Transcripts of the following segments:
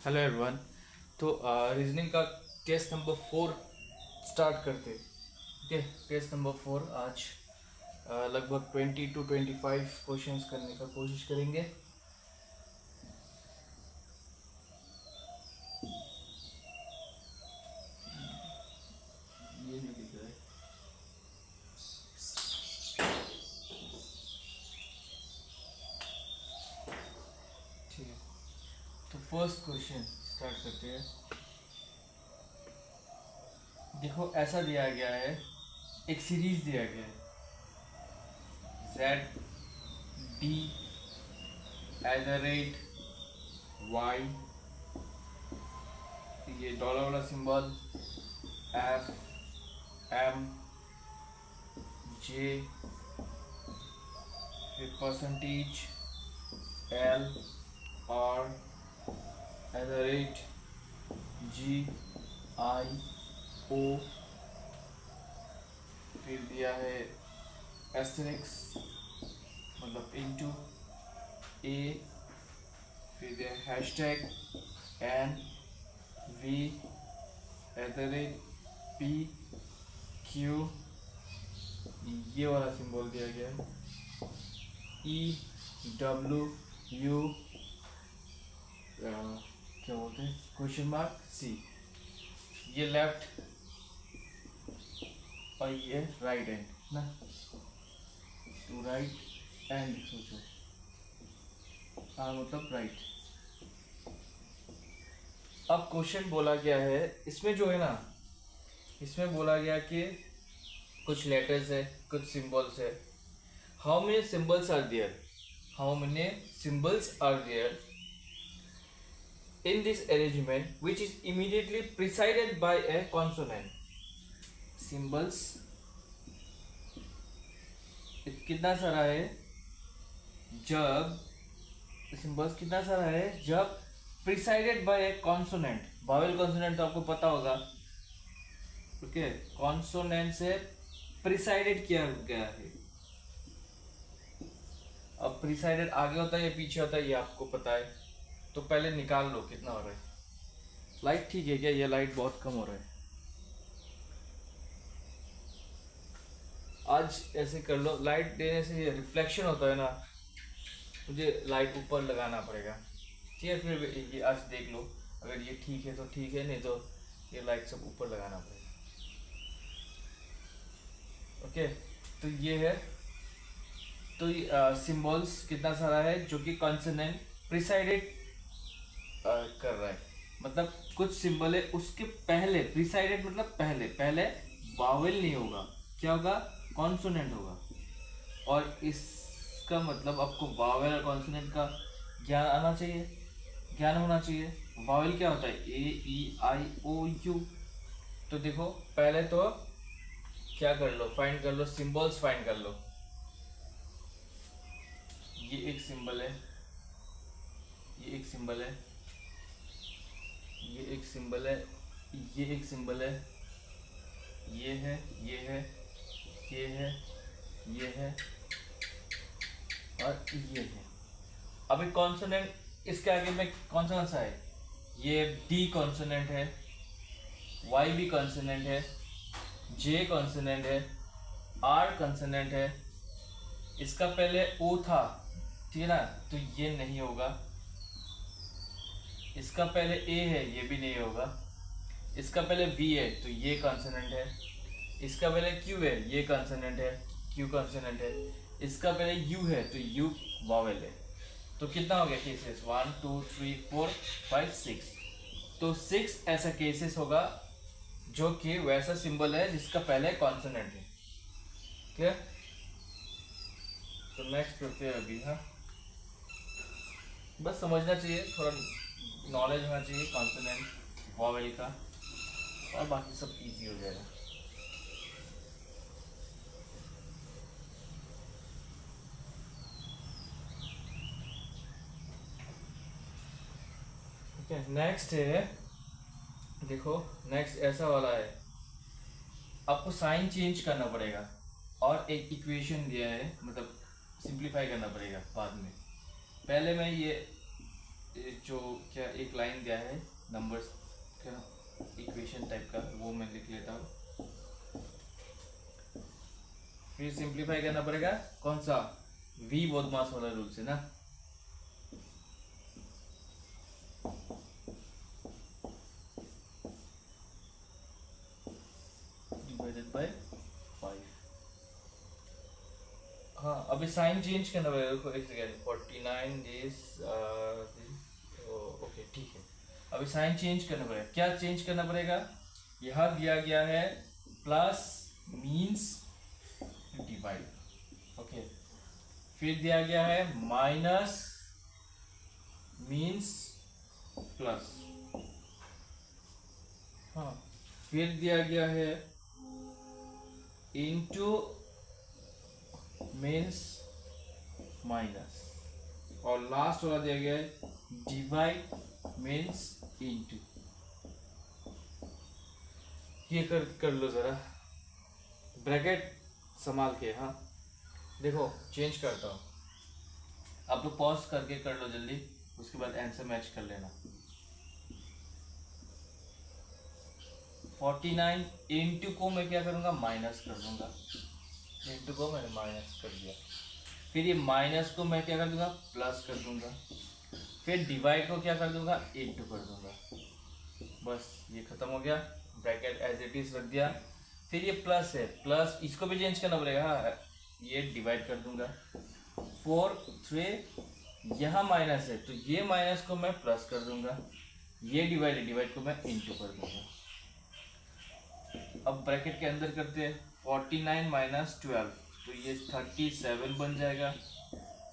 Hello everyone. तो reasoning का test number 4 start करते। ठीक है, टेस्ट नंबर 4 आज लगभग 20 to 25 क्वेश्चंस करने का कोशिश करेंगे। ये नहीं दिख रहा है। ठीक है, तो फर्स्ट क्वेश्चन स्टार्ट करते हैं। देखो ऐसा दिया गया है, एक सीरीज दिया गया है Z D@y, ये डॉलर वाला सिंबल, F M J, फिर परसेंटेज L R@GIO, फिर दिया है एस्टेरिक्स मतलब इंटू A, फिर दिया है हैशटैग NV@PQ, ये वाला सिंबल दिया गया है EWU, क्या बोलते हैं, क्वेश्चन मार्क C, ये लेफ्ट और ये राइट एंड ना, टू राइट एंड सोचो, मतलब राइट। अब क्वेश्चन बोला गया है, इसमें जो है ना, इसमें बोला गया कि कुछ लेटर्स है, कुछ सिंबल्स है। How many symbols are there, how many symbols are there in this arrangement which is immediately preceded by a consonant. Symbols कितना सारा है, जब सिंबल्स कितना सारा है जब प्रिसाइडेड बाय ए कॉन्सोनेंट, वावेल कॉन्सोनेंट तो आपको पता होगा। ओके, कॉन्सोनेंट से प्रिसाइडेड किया गया है। अब प्रिसाइडेड आगे होता है या पीछे होता है ये आपको पता है, तो पहले निकाल लो कितना हो रहा है। लाइट ठीक है क्या, ये लाइट बहुत कम हो रहा है। आज ऐसे कर लो, लाइट देने से ये रिफ्लेक्शन होता है ना, मुझे लाइट ऊपर लगाना पड़ेगा। ठीक है, फिर ये आज देख लो, अगर ये ठीक है तो ठीक है, नहीं तो ये लाइट सब ऊपर लगाना पड़ेगा। ओके, तो ये है, तो सिंबल्स कितना सारा है जो कि कॉन्सोनेंट प्रिसाइडेड कर रहा है, मतलब कुछ सिंबल है उसके पहले प्रिसाइडेड, मतलब पहले पहले वावेल नहीं होगा, क्या होगा, कॉन्सोनेंट होगा। और इसका मतलब आपको वावेल और कॉन्सोनेंट का ज्ञान आना चाहिए, ज्ञान होना चाहिए। वावेल क्या होता है, A E I O U। तो देखो पहले तो क्या कर लो, फाइंड कर लो, सिंबल्स फाइंड कर लो। ये एक सिंबल है, ये एक सिंबल है, ये एक सिंबल है, ये एक सिंबल है, ये है, ये है, ये है, ये है और ये है। अब एक कॉन्सोनेंट इसके आगे में कौन सा है, ये D कॉन्सोनेंट है, Y भी कॉन्सोनेंट है, J कॉन्सोनेंट है, R कॉन्सोनेंट है। इसका पहले O था, ठीक है ना, तो ये नहीं होगा। इसका पहले A है, ये भी नहीं होगा। इसका पहले V है, तो ये कॉन्सोनेंट है। इसका पहले Q है, ये कॉन्सोनेंट है, Q कॉन्सोनेंट है। इसका पहले U है, तो U वावेल है। तो कितना हो गया केसेस, 1 2 3 4 5 6। तो 6 ऐसा केसेस होगा जो कि वैसा सिंबल है जिसका पहले कॉन्सोनेंट है। क्लियर? तो नेक्स्ट करते हैं अभी। हाँ, बस समझना चाहिए, थोड़ा नॉलेज होना चाहिए कॉन्सोनेंट वॉवेल का, और बाकी सब इजी हो जाएगा। ठीक है, नेक्स्ट है, देखो नेक्स्ट ऐसा वाला है, आपको साइन चेंज करना पड़ेगा और एक इक्वेशन दिया है, मतलब सिंप्लीफाई करना पड़ेगा बाद में। पहले मैं ये जो क्या एक लाइन दिया है नंबर्स का इक्वेशन टाइप का, वो मैं लिख लेता हूँ। फिर सिंप्लीफाई करना पड़ेगा कौन सा, वी बोधमास वाला रूल से ना। Divided by 5। हाँ अभी साइन चेंज करना पड़ेगा, देखो एक सेकेंड, 49 डेज, ओके ठीक है। अभी साइन चेंज करना पड़ेगा, क्या चेंज करना पड़ेगा, यहाँ दिया गया है प्लस मीन्स डिवाइड, ओके। फिर दिया गया है माइनस मीन्स प्लस, हाँ। फिर दिया गया है इनटू मीन्स माइनस, और लास्ट वाला दिया गया है डिवाइड मीन्स इनटू। ये कर लो जरा, ब्रैकेट संभाल के, हाँ। देखो चेंज करता हूँ, आप लोग पॉज करके कर लो जल्दी, उसके बाद आंसर मैच कर लेना। 49 इंटू को मैं क्या करूँगा, माइनस कर दूंगा, इंटू को मैंने माइनस कर दिया। फिर ये माइनस को मैं क्या कर दूंगा, प्लस कर दूंगा। फिर डिवाइड को क्या कर दूंगा, इंटू कर दूंगा। बस ये खत्म हो गया, ब्रैकेट एज इट इज रख दिया। फिर ये प्लस है, प्लस इसको भी चेंज करना पड़ेगा, हाँ। ये डिवाइड कर दूंगा 4 3, यहाँ माइनस है तो ये माइनस को मैं प्लस कर दूंगा, ये डिवाइड को मैं इंटू कर दूंगा। अब ब्रैकेट के अंदर करते हैं 49 माइनस 12, तो ये 37 बन जाएगा,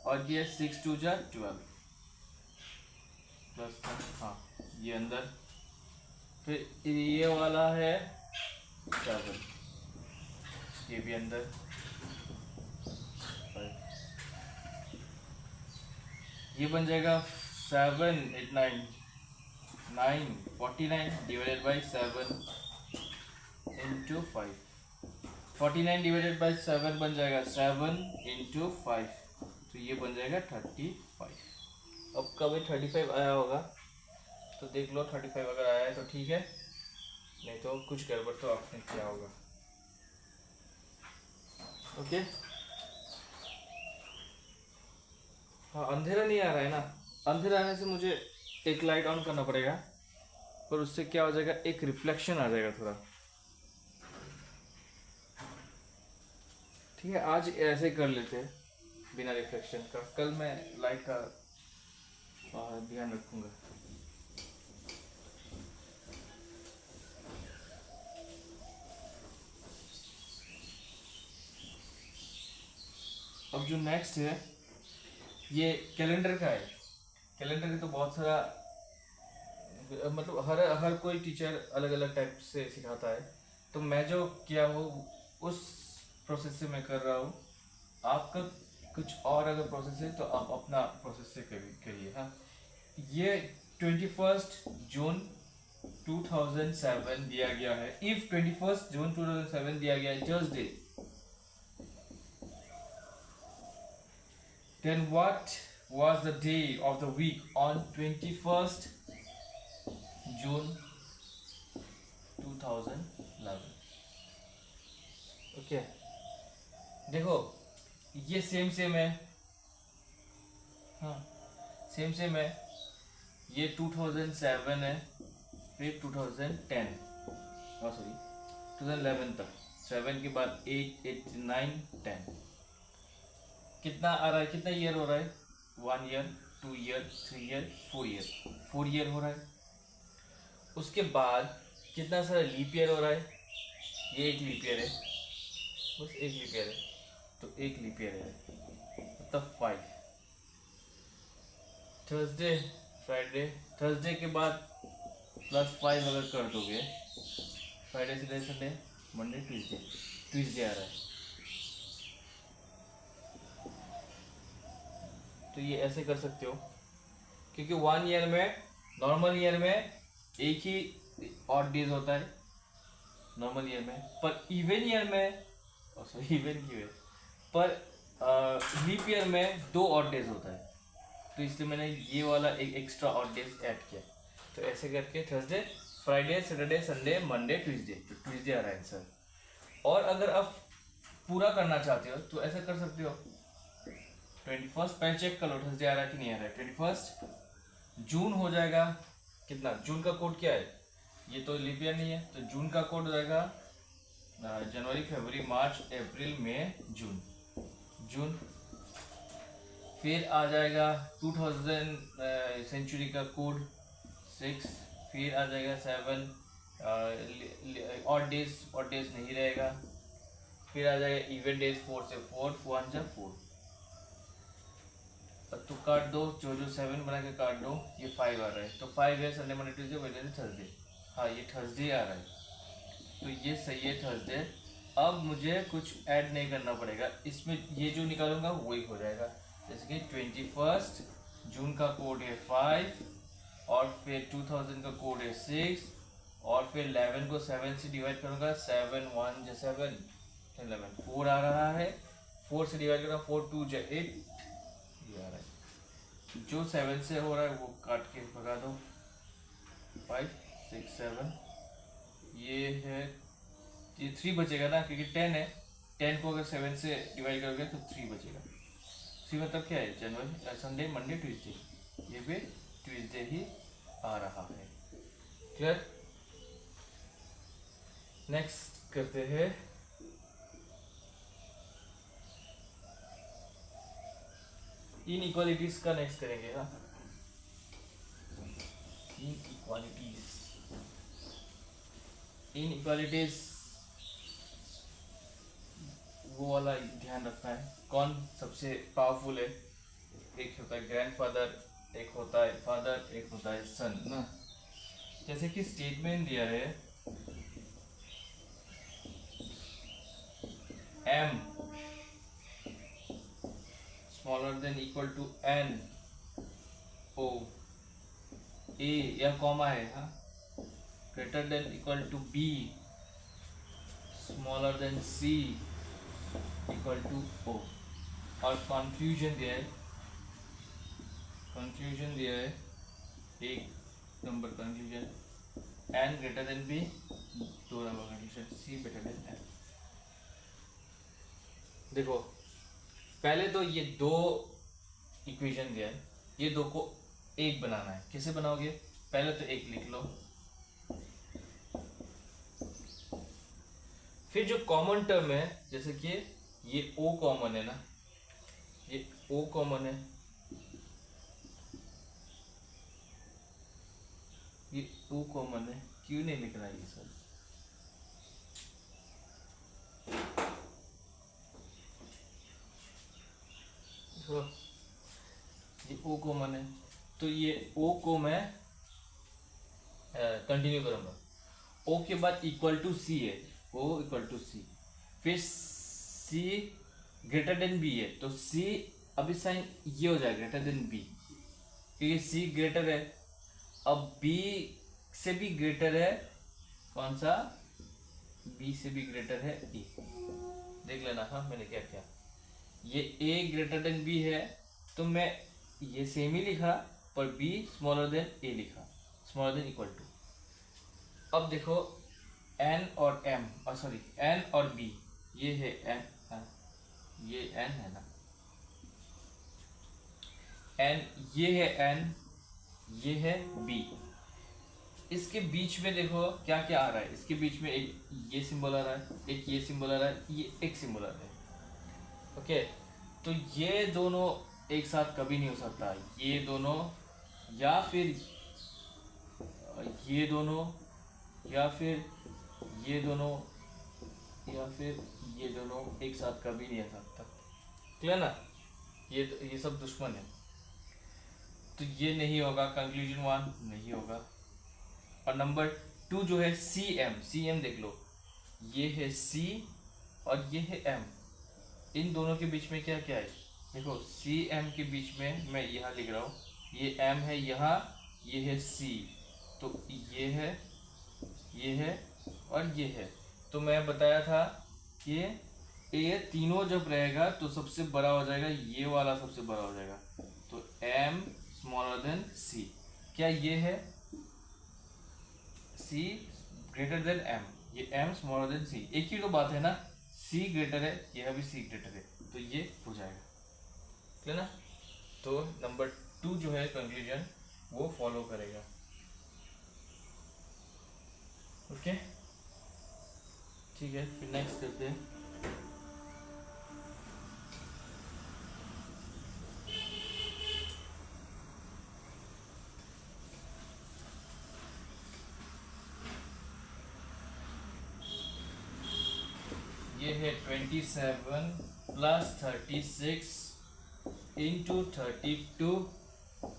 और ये 6 2 जा 12 प्लस, हाँ ये अंदर। फिर ये वाला है 7, ये भी अंदर 5, ये बन जाएगा 7 8 9 9, 49 divided by 7 into 5, 49 divided by 7 बन जाएगा 7 इंटू 5, तो ये बन जाएगा 35। अब कभी 35 आया होगा तो देख लो, 35 अगर आया है तो ठीक है, नहीं तो कुछ गड़बड़ तो आपने किया होगा, ओके। हाँ अंधेरा नहीं आ रहा है ना, अंधेरा आने से मुझे एक लाइट ऑन करना पड़ेगा, पर उससे क्या हो जाएगा, एक रिफ्लेक्शन आ जाएगा थोड़ा, ठीक है। आज ऐसे कर लेते हैं बिना रिफ्लेक्शन का, कल मैं लाइट का ध्यान रखूंगा। अब जो नेक्स्ट है ये कैलेंडर का है। कैलेंडर का तो बहुत सारा, मतलब हर कोई टीचर अलग अलग टाइप से सिखाता है, तो मैं जो किया वो उस प्रोसेस से मैं कर रहा हूँ। आपका कुछ और अगर प्रोसेस है तो आप अपना प्रोसेस से करिए, हाँ। ये 21 जून 2007 दिया गया है। इफ 21 जून 2007 दिया गया है Tuesday, then what was the day of the week on 21st June 2011? Okay देखो ये सेम है, हाँ सेम है। ये 2007 है, फिर 2010, सॉरी 2011 तक, 7 के बाद 8 8 9 10, कितना आ रहा है, कितना ईयर हो रहा है, 1 year 2 year 3 year 4 year, 4 year हो रहा है। उसके बाद कितना सारा लीप ईयर हो रहा है, ये एक लीप ईयर है, बस एक लीप ईयर है, तो एक लीप ईयर है, मतलब 5। थर्सडे फ्राइडे, थर्सडे के बाद +5 अगर कर दोगे, Friday Saturday Sunday Monday Tuesday आ रहा है, तो ये ऐसे कर सकते हो, क्योंकि 1 ईयर में, नॉर्मल ईयर में एक ही ऑड डेज होता है नॉर्मल ईयर में, पर इवन ईयर में, सॉरी इवन की वे, पर लीप ईयर में 2 ऑड डेज होता है, तो इसलिए मैंने ये वाला एक एक्स्ट्रा और डेज ऐड किया। तो ऐसे करके Thursday, Friday, Saturday, Sunday, Monday, Tuesday, तो ट्यूसडे आ रहा है आंसर। और अगर आप पूरा करना चाहते हो तो ऐसा कर सकते हो, 21 पहले चेक कर लो थर्सडे आ रहा है कि नहीं आ रहा है। 21 जून हो जाएगा, कितना जून का कोड क्या है, ये तो लीप ईयर नहीं है, तो जून का कोड हो जाएगा जनवरी, फरवरी, मार्च, अप्रैल, मई, जून, जून। फिर आ जाएगा 2000 सेंचुरी का कोड 6, फिर आ जाएगा 7, ऑड डेज नहीं रहेगा। फिर आ जाएगा इवेंट डेज 4 से 4, 1 जा 4, तो काट दो, जो 7 बना के काट दो, ये 5 आ रहा है, तो 5 है Sunday, Monday, Tuesday, Wednesday, Thursday. हाँ ये थर्सडे आ रहा है, तो ये सही है थर्सडे। अब मुझे कुछ ऐड नहीं करना पड़ेगा इसमें, ये जो निकालूंगा वही हो जाएगा। जैसे कि 21 जून का कोड है 5, और फिर 2000 का कोड है 6, और फिर 11 को 7 से डिवाइड करूँगा, 7 1 जा 7, 11 4 आ रहा है, 4 से डिवाइड करूँगा 4 2 जा 8, ये आ रहा है। जो 7 से हो रहा है वो काट के भगा दो, 5 6 7, ये है, ये 3 बचेगा ना, क्योंकि 10 है, 10 को अगर 7 से डिवाइड करोगे तो 3 बचेगा। 3 मतलब क्या है, जनवरी, संडे, मंडे, ट्यूसडे, ये भी ट्यूसडे ही आ रहा है। क्लियर? नेक्स्ट करते हैं इनइक्वालिटीज का, नेक्स्ट करेंगे। हाँ इनइक्वालिटीज वो वाला ध्यान रखना है, कौन सबसे पावरफुल है। एक होता है ग्रैंडफादर, एक होता है फादर, एक होता है सन ना। जैसे कि स्टेटमेंट दिया है m smaller than equal to n o a या कॉमा है, हाँ, greater than equal to b smaller than c equal to o। और कंक्लूजन दिया है, कंक्लूजन दिया है, एक number conclusion n greater than b, 2 number conclusion c better than n। देखो पहले तो ये 2 इक्वेशन दिया है, ये 2 को एक बनाना है। कैसे बनाओगे, पहले तो एक लिख लो, फिर जो कॉमन टर्म है, जैसे कि ये o कॉमन है ना, ये o कॉमन है, ये o कॉमन है, क्यों नहीं लिख रहा है ये सब, तो ये o कॉमन है, तो ये o को मैं कंटिन्यू करूंगा। o के बाद इक्वल टू c है, o इक्वल टू c, फिर c ग्रेटर देन b है, तो c अभी साइन ये हो जाएगा ग्रेटर देन b, क्योंकि c ग्रेटर है। अब b से भी ग्रेटर है, कौन सा, b से भी ग्रेटर है a, देख लेना। हाँ मैंने क्या किया, ये a ग्रेटर देन b है, तो मैं ये सेम ही लिखा, पर b स्मॉलर देन a लिखा, स्मॉलर देन इक्वल टू। अब देखो n और m, और सॉरी n और b, ये है n, हाँ ये n है ना, n ये है n, ये है b, इसके बीच में देखो क्या क्या आ रहा है, इसके बीच में एक ये सिंबल आ रहा है, एक ये सिंबल आ रहा है, ये एक सिंबल आ रहा है। ओके, तो ये दोनों एक साथ कभी नहीं हो सकता, ये दोनों या फिर ये दोनों, या फिर ये दोनों, या फिर ये दोनों एक साथ कभी नहीं आ सकता। क्लियर ना, ये सब दुश्मन है, तो ये नहीं होगा, कंक्लूजन 1 नहीं होगा। और नंबर 2 जो है CM देख लो, ये है C और ये है M, इन दोनों के बीच में क्या क्या है, देखो CM के बीच में मैं यहाँ लिख रहा हूँ, ये M है यहाँ, ये है C, तो ये है और ये है। तो मैं बताया था कि ये तीनों जब रहेगा तो सबसे बड़ा हो जाएगा, ये वाला सबसे बड़ा हो जाएगा, तो m स्मॉलर देन c। क्या ये है c ग्रेटर देन m, ये m स्मॉलर देन c, एक ही तो बात है ना, c ग्रेटर है, यह भी c ग्रेटर है, तो ये हो जाएगा, ठीक है ना। तो नंबर 2 जो है कंक्लूजन वो फॉलो करेगा। ओके ठीक है, फिर नेक्स्ट करते हैं। ये है 27 plus 36 into 32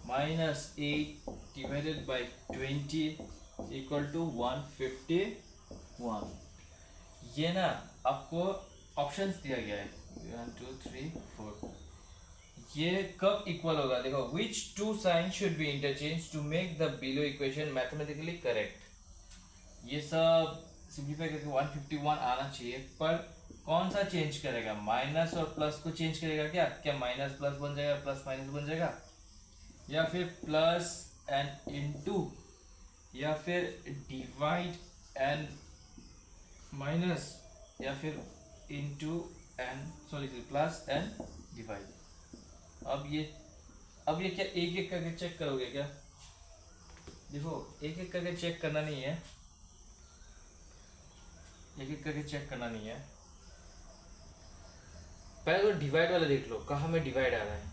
minus 8 divided by 20 equal to 151। ये ना आपको ऑप्शंस दिया गया है 1 2 3 4। ये कब इक्वल होगा, देखो which two sign should be interchange to make the below equation mathematically correct. ये सब सिंप्लीफाई करके 151 आना चाहिए, पर कौन सा चेंज करेगा, माइनस और प्लस को चेंज करेगा क्या, क्या माइनस प्लस बन जाएगा, प्लस माइनस बन जाएगा, या फिर प्लस एंड इनटू, या फिर डिवाइड एंड माइनस, या फिर into and sorry plus and divide. अब ये क्या एक एक करके चेक करोगे क्या, देखो एक एक करके चेक करना नहीं है, एक एक करके चेक करना नहीं है, पहले तो डिवाइड वाला देख लो, कहाँ में डिवाइड आ रहा है।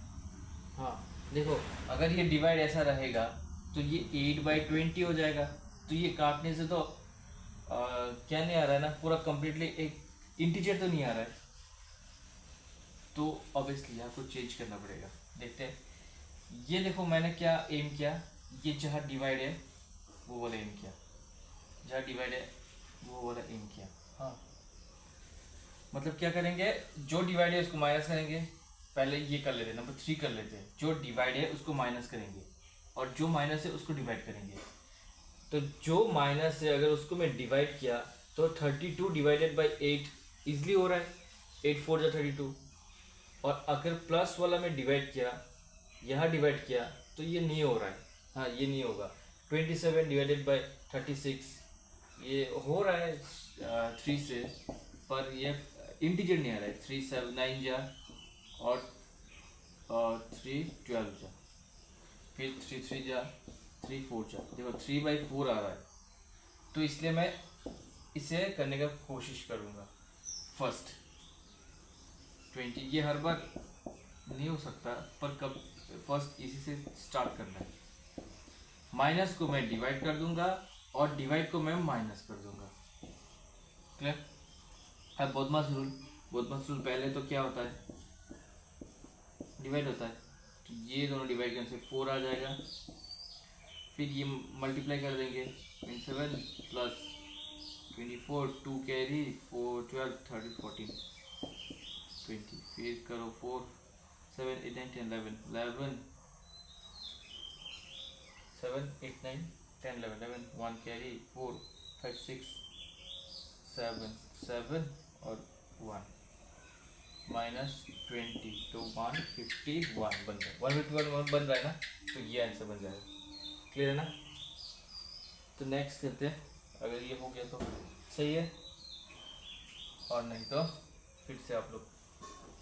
हाँ देखो, अगर ये डिवाइड ऐसा रहेगा तो ये 8/20 हो जाएगा, तो ये काटने से तो क्या नहीं आ रहा है ना, पूरा कंप्लीटली एक इंटीजर तो नहीं आ रहा है, तो ऑब्वियसली आपको चेंज करना पड़ेगा। देखते हैं, ये देखो मैंने क्या एम किया, ये जहाँ डिवाइड है वो वाला एम किया, जहाँ डिवाइड है वो वाला एम किया। हाँ मतलब क्या करेंगे, जो डिवाइड है उसको माइनस करेंगे, पहले ये कर लेते हैं, नंबर 3 कर लेते हैं, जो डिवाइड है उसको माइनस करेंगे और जो माइनस है उसको डिवाइड करेंगे। तो जो माइनस है अगर उसको मैं डिवाइड किया तो 32 डिवाइडेड बाई 8 ईजिली हो रहा है, 8 4 जा 32। और अगर प्लस वाला मैं डिवाइड किया, यहाँ डिवाइड किया तो ये नहीं हो रहा है, हाँ ये नहीं होगा। 27 डिवाइडेड बाई 36 ये हो रहा है 3 से, पर ये इंटीजर नहीं आ रहा है, 3 7 9 जा और 3 12 जा, फिर 3 3 जा 3 4 जा, देखो 3/4 आ रहा है, तो इसलिए मैं इसे करने का कोशिश करूँगा। फर्स्ट 20, ये हर बार नहीं हो सकता, पर कब फर्स्ट इसी से स्टार्ट करना है। माइनस को मैं डिवाइड कर दूंगा और डिवाइड को मैं माइनस कर दूंगा, क्लियर है। बोधमास रूल, बोधमास रूल पहले तो क्या होता है, डिवाइड होता है, तो ये दोनों डिवाइड करने से 4 आ जाएगा, फिर ये मल्टीप्लाई कर देंगे 27 प्लस 24 2 कैरी 4 12 13 14 20, फिर करो 4 7 8 9 10 11 7 8 9 10 11 1 कैरी 4 5 6 7 7 और 1 माइनस 20, तो 151 बन जाए, 151 बन रहा है ना, तो ये आंसर बन जाएगा, क्लियर है ना। तो नेक्स्ट करते हैं, अगर ये हो गया तो सही है, और नहीं तो फिर से आप लोग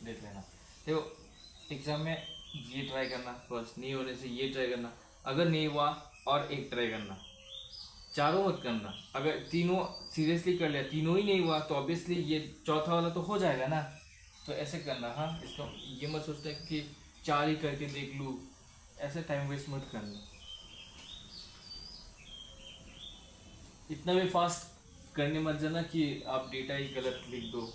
देख लेना। देखो एग्ज़ाम में ये ट्राई करना, फर्स्ट नहीं होने से ये ट्राई करना, अगर नहीं हुआ और एक ट्राई करना, चारों मत करना। अगर तीनों सीरियसली कर लिया, तीनों ही नहीं हुआ, तो ऑब्वियसली ये चौथा वाला तो हो जाएगा ना, तो ऐसे करना। हाँ इसको ये मत सोचते कि 4 ही करके देख लूँ, ऐसे टाइम वेस्ट मत करना, इतना भी फास्ट करने मत जाना कि आप डेटा ही गलत लिख दो।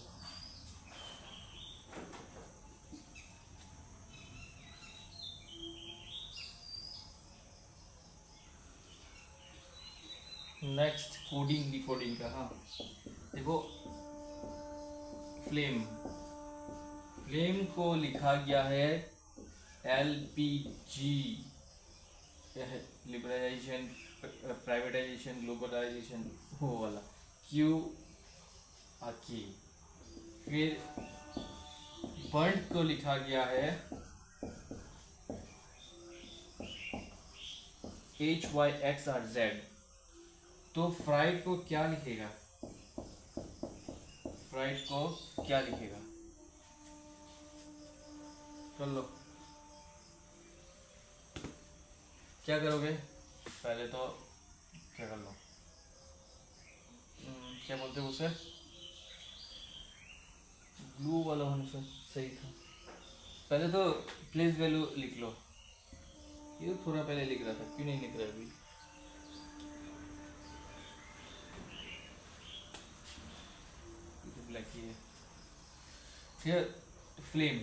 नेक्स्ट कोडिंग डिकोडिंग का, हाँ देखो फ्लेम, फ्लेम को लिखा गया है LPG, लिबरलाइजेशन प्राइवेटाइजेशन ग्लोबलाइजेशन वो वाला क्यू आकी। फिर बर्न को लिखा गया है HYXRZ, तो फ्राइड को क्या लिखेगा? फ्राइड को क्या लिखेगा? कर लो, क्या करोगे? पहले तो क्या कर लो, क्या बोलते हैं उसे, ब्लू वाला होने से सही था। पहले तो प्लेस वैल्यू लिख लो। ये तो थोड़ा पहले लिख रहा था, क्यों नहीं लिख रहा अभी? ब्लैक ही है। फिर फ्लेम,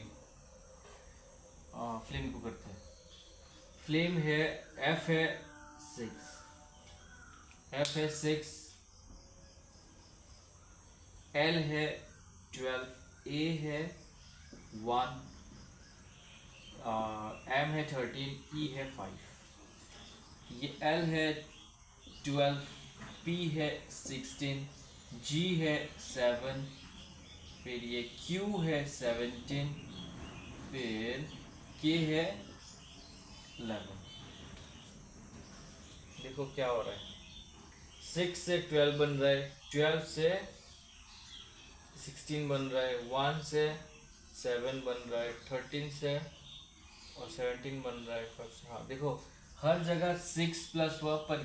फ्लेम को करते हैं। फ्लेम है, एफ है 6, एफ है 6, एल है 12, ए है 1, एम है 13, ई है 5। ये एल है 12, पी है 16, जी है 7, फिर ये क्यू है 17, फिर के है 11। देखो क्या हो रहा है, 6 से 12 बन रहा है, 12 से 16 बन रहा है, 1 से 7 बन रहा है, 13 से और 17 बन रहा है फर्स्ट। हाँ देखो, हर जगह 6 प्लस हुआ, पर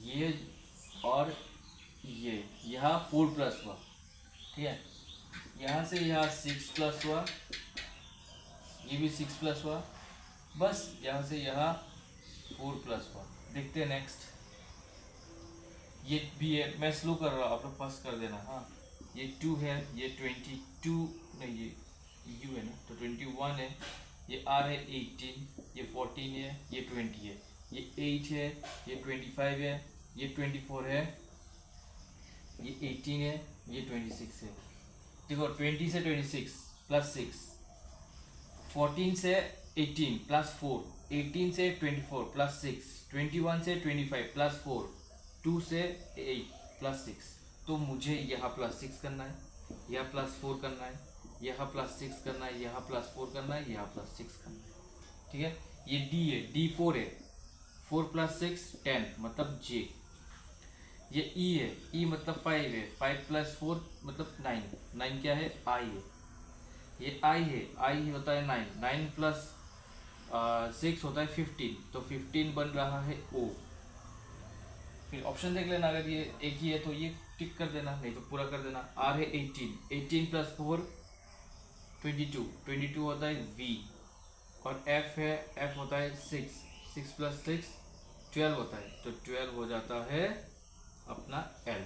ये और ये यहाँ 4 प्लस हुआ, ठीक है। यहाँ से यहाँ 6 प्लस हुआ, ये भी 6 प्लस हुआ, बस यहाँ से यहाँ 4 प्लस हुआ। देखते हैं नेक्स्ट। ये भी है, मैं स्लो कर रहा हूँ, आप लोग फास्ट कर देना। हाँ, ये 2 है, ये 22 नहीं, ये यू है ना, तो 21 है, ये आर है 18, ये 14 है, ये 20 है, ये 8 है, ये 25 है, ये 24 है, ये 18 है, ये 26 है। देखो 20 से 26 प्लस 6, 14 से 18 प्लस 4, 18 से 24 प्लस 6, 21 से 25 प्लस 4, 2 से 8 प्लस 6। तो मुझे यहाँ प्लस 6 करना है, यहाँ प्लस 4 करना है, यहाँ प्लस 6 करना है, यहाँ प्लस 4 करना है, यहाँ प्लस 6 करना है, ठीक है। ये डी है, डी 4 है, 4 प्लस 6 10 मतलब जे। ये ई है, ई मतलब 5 है, 5 प्लस 4 मतलब 9, 9 क्या है? आई है। ये आई है, आई होता है 9, 9 प्लस 6 होता है 15, तो 15 बन रहा है ओ। फिर ऑप्शन देख लेना, अगर ये एक ही है तो ये टिक कर देना, नहीं तो पूरा कर देना। आर है 18, 18 प्लस 4 22, 22 होता है वी। और एफ है, एफ होता है 6, 6 प्लस 6 12 होता है, तो 12 हो जाता है अपना एल,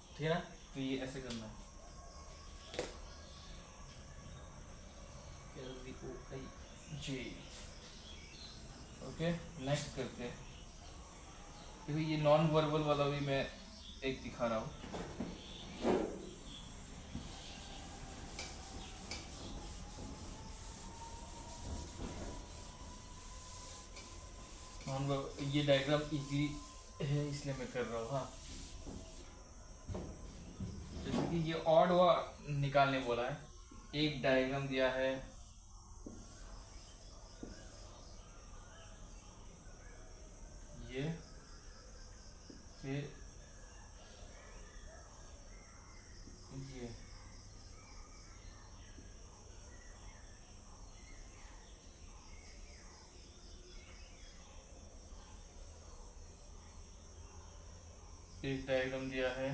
ठीक है ना। तो ये ऐसे करना है, जी। ओके, नेक्स्ट करते हैं। देखो ये नॉन वर्बल वाला भी मैं एक दिखा रहा हूँ। ये डायग्राम इजी है इसलिए मैं कर रहा हूँ। हाँ, जैसे कि ये ऑड हुआ निकालने बोला है, एक डायग्राम दिया है, ये फिर ये एक डायग्राम दिया है,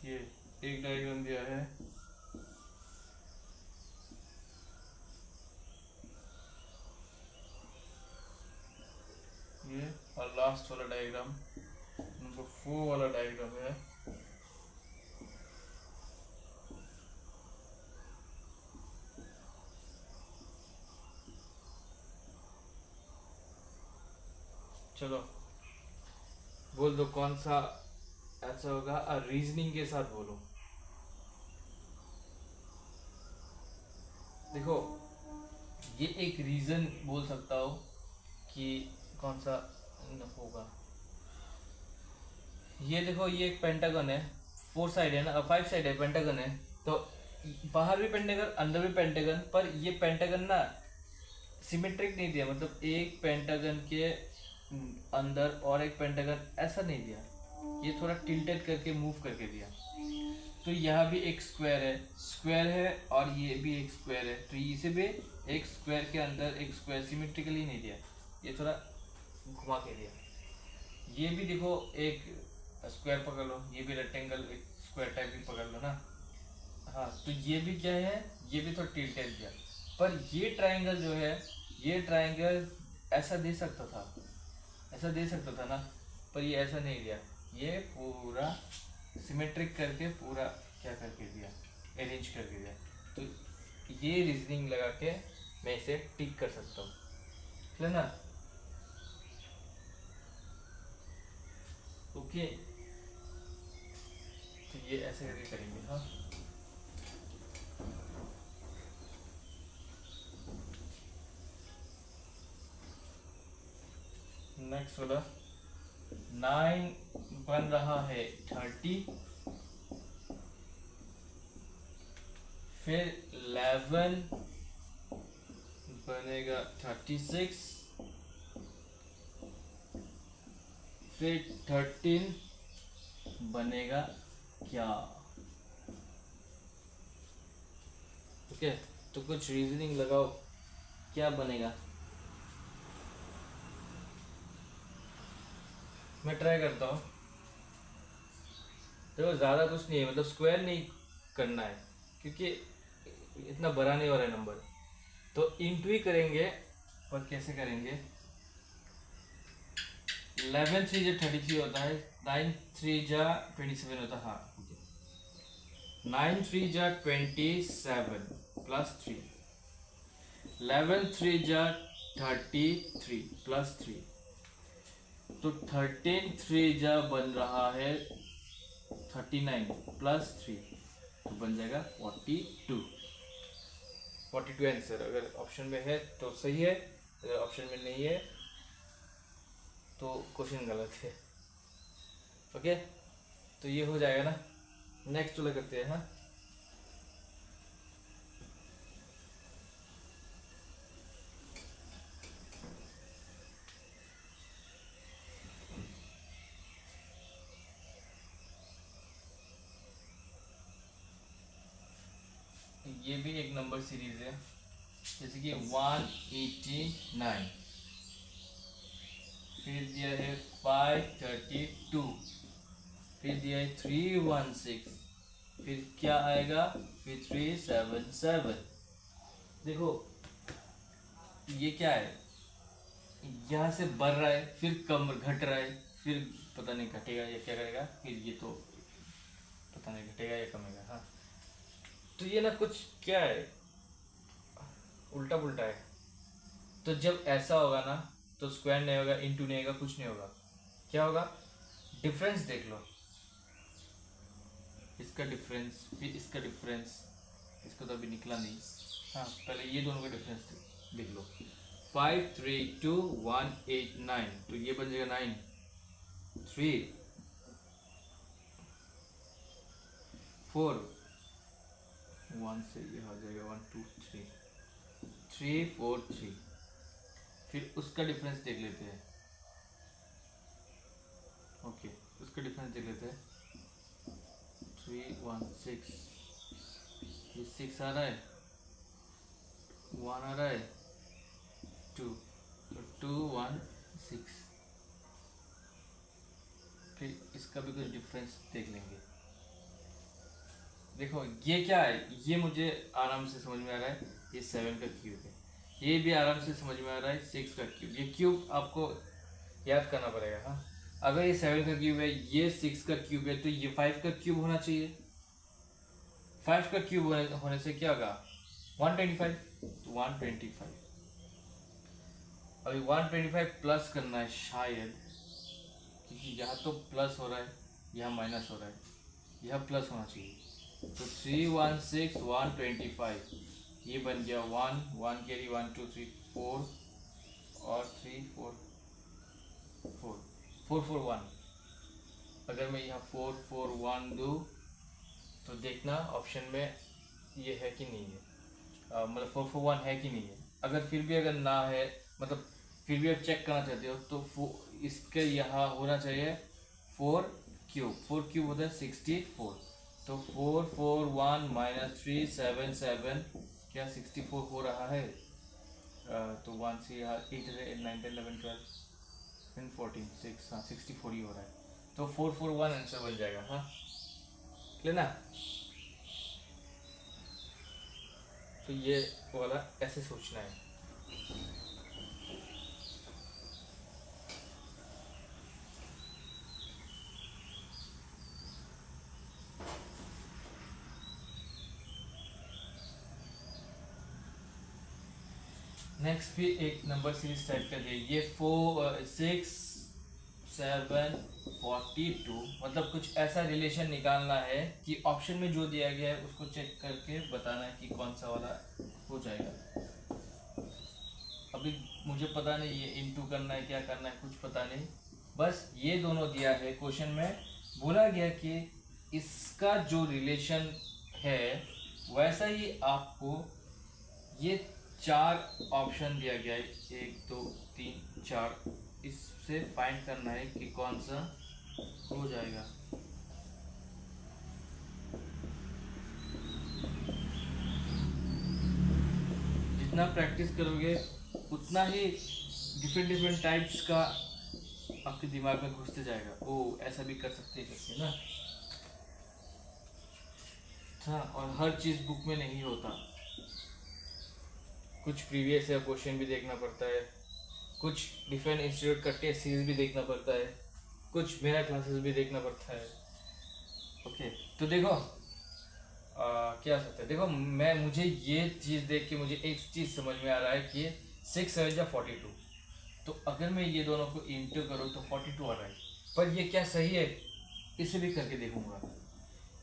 ये एक डायग्राम दिया है, ये और लास्ट वाला डायग्राम नंबर 4 वाला डायग्राम है। चलो बोल दो कौन सा ऐसा होगा, और रीजनिंग के साथ बोलो। देखो ये एक रीजन बोल सकता हो कि कौन सा होगा। ये देखो, ये एक पेंटागन है, 4 साइड है ना, 5 साइड है, पेंटागन है। तो बाहर भी पेंटागन, अंदर भी पेंटागन, पर ये पेंटागन ना सिमेट्रिक नहीं दिया, मतलब एक पेंटागन के अंदर और एक पेंटागन ऐसा नहीं दिया, ये थोड़ा टिल्टेड करके मूव करके दिया। तो यहाँ भी एक स्क्वायर है और ये भी एक स्क्वायर है, तो इसे भी एक स्क्वायर के अंदर एक स्क्वायर सिमेट्रिकली नहीं दिया, ये थोड़ा घुमा के दिया। ये भी देखो, एक स्क्वायर पकड़ लो, ये भी रेक्टेंगल एक स्क्वायर टाइप भी पकड़ लो ना। हाँ, तो ये भी क्या है, ये भी थोड़ा टिल्टेड दिया। पर ये ट्रायंगल जो है, ये ट्रायंगल ऐसा दे सकता था, ऐसा दे सकता था ना, पर ये ऐसा नहीं दिया, ये पूरा सिमेट्रिक करके पूरा क्या करके दिया, अरेंज करके दिया। तो ये रीजनिंग लगा के मैं इसे टिक कर सकता हूँ, है ना। ओके, तो ये ऐसे करके करेंगे। हाँ, नेक्स्ट वाला 9 बन रहा है 30, फिर 11 बनेगा 36, फिर 13 बनेगा क्या। ओके, तो कुछ रीजनिंग लगाओ, क्या बनेगा। मैं ट्राई करता हूँ। देखो, ज़्यादा कुछ नहीं है, मतलब स्क्वायर नहीं करना है, क्योंकि इतना बड़ा नहीं हो रहा है नंबर, तो इंटू ही करेंगे। पर कैसे करेंगे, 11 3 जो 33 होता है, 9 3 जा 27 होता है। हाँ, 9 3 जा 27 प्लस 3, 11 3 जा 33 प्लस 3, तो 13 3 जा बन रहा है 39 प्लस 3, तो बन जाएगा 42 आंसर। अगर ऑप्शन में है तो सही है, अगर ऑप्शन में नहीं है तो क्वेश्चन गलत है। ओके, तो ये हो जाएगा ना। नेक्स्ट वाला करते हैं। हाँ, ये भी एक नंबर सीरीज है, जैसे कि 189, फिर दिया है 532, फिर दिया है 316, फिर क्या आएगा, फिर 377। देखो, ये क्या है, यहाँ से बढ़ रहा है, फिर कम घट रहा है, फिर पता नहीं घटेगा या क्या करेगा, फिर ये तो पता नहीं घटेगा या कमेगा। हाँ, तो ये ना कुछ क्या है, उल्टा पुल्टा है। तो जब ऐसा होगा ना, तो स्क्वायर नहीं होगा, इनटू नहीं होगा, कुछ नहीं होगा। क्या होगा, डिफरेंस देख लो, इसका डिफरेंस, फिर इसका डिफरेंस, इसको तो अभी निकला नहीं। हाँ, पहले ये दोनों का डिफरेंस देख लो। 532 189, तो ये बन जाएगा 9, 3 4, 1 से ये हो जाएगा 1 2 3 3 4 3, फिर उसका डिफरेंस देख लेते हैं। ओके, उसका डिफरेंस देख लेते हैं। 3 1 6, ये 6 आ रहा है, 1 आ रहा है, 2, तो 2 1 6, फिर इसका भी कुछ डिफरेंस देख लेंगे। देखो, ये क्या है, ये मुझे आराम से समझ में आ रहा है, ये 7 का क्यूब है। ये भी आराम से समझ में आ रहा है, 6 का क्यूब। ये क्यूब आपको याद करना पड़ेगा। हाँ, अगर ये 7 का क्यूब है, ये 6 का क्यूब है, तो ये 5 का क्यूब होना चाहिए। 5 का क्यूब होने से क्या होगा, 125, तो 125। अभी 125 प्लस करना है शायद, क्योंकि यहाँ तो प्लस हो रहा है, यहाँ माइनस हो रहा है, यहाँ प्लस होना चाहिए। तो 316 125, ये बन गया 1 1 कैरी 1 2 3 4 और 3 4 441, अगर मैं यहाँ 441 दूँ तो देखना ऑप्शन में ये है कि नहीं है, मतलब 441 है कि नहीं है। अगर फिर भी अगर ना है, मतलब फिर भी आप चेक करना चाहते हो तो इसके यहाँ होना चाहिए 4 क्यूब होता है 64। तो 441 माइनस 377 क्या 64 हो रहा है। तो 1 से यहाँ 8 है, 9 10 11 12 14 6, हाँ 64 ही हो रहा है। तो 441 आंसर बन जाएगा। हाँ लेना, तो ये वाला ऐसे सोचना है। नेक्स्ट भी एक नंबर सीरीज टाइप का दिया, ये 4 6 7 42, मतलब कुछ ऐसा रिलेशन निकालना है कि ऑप्शन में जो दिया गया है उसको चेक करके बताना है कि कौन सा वाला हो जाएगा। अभी मुझे पता नहीं ये इनटू करना है क्या करना है, कुछ पता नहीं, बस ये दोनों दिया है क्वेश्चन में। बोला गया कि इसका जो रिलेशन है वैसा ही आपको ये 4 ऑप्शन दिया गया है, 1 2 3 4, इससे फाइंड करना है कि कौन सा हो जाएगा। जितना प्रैक्टिस करोगे उतना ही डिफरेंट डिफरेंट टाइप्स का आपके दिमाग में घुसते जाएगा। ओ ऐसा भी कर सकते करके ना। हाँ, और हर चीज़ बुक में नहीं होता, कुछ प्रीवियस या क्वेश्चन भी देखना पड़ता है, कुछ डिफरेंट इंस्टीट्यूट का टेस्ट सीरीज भी देखना पड़ता है, कुछ मेरा क्लासेस भी देखना पड़ता है। ओके, तो देखो क्या सकता है, देखो मुझे ये चीज़ देख के मुझे एक चीज़ समझ में आ रहा है कि 6 7 जा 42, तो अगर मैं ये दोनों को इंटू करूँ तो 42 आ रहा है। पर ये क्या सही है, इसे भी करके देखूंगा।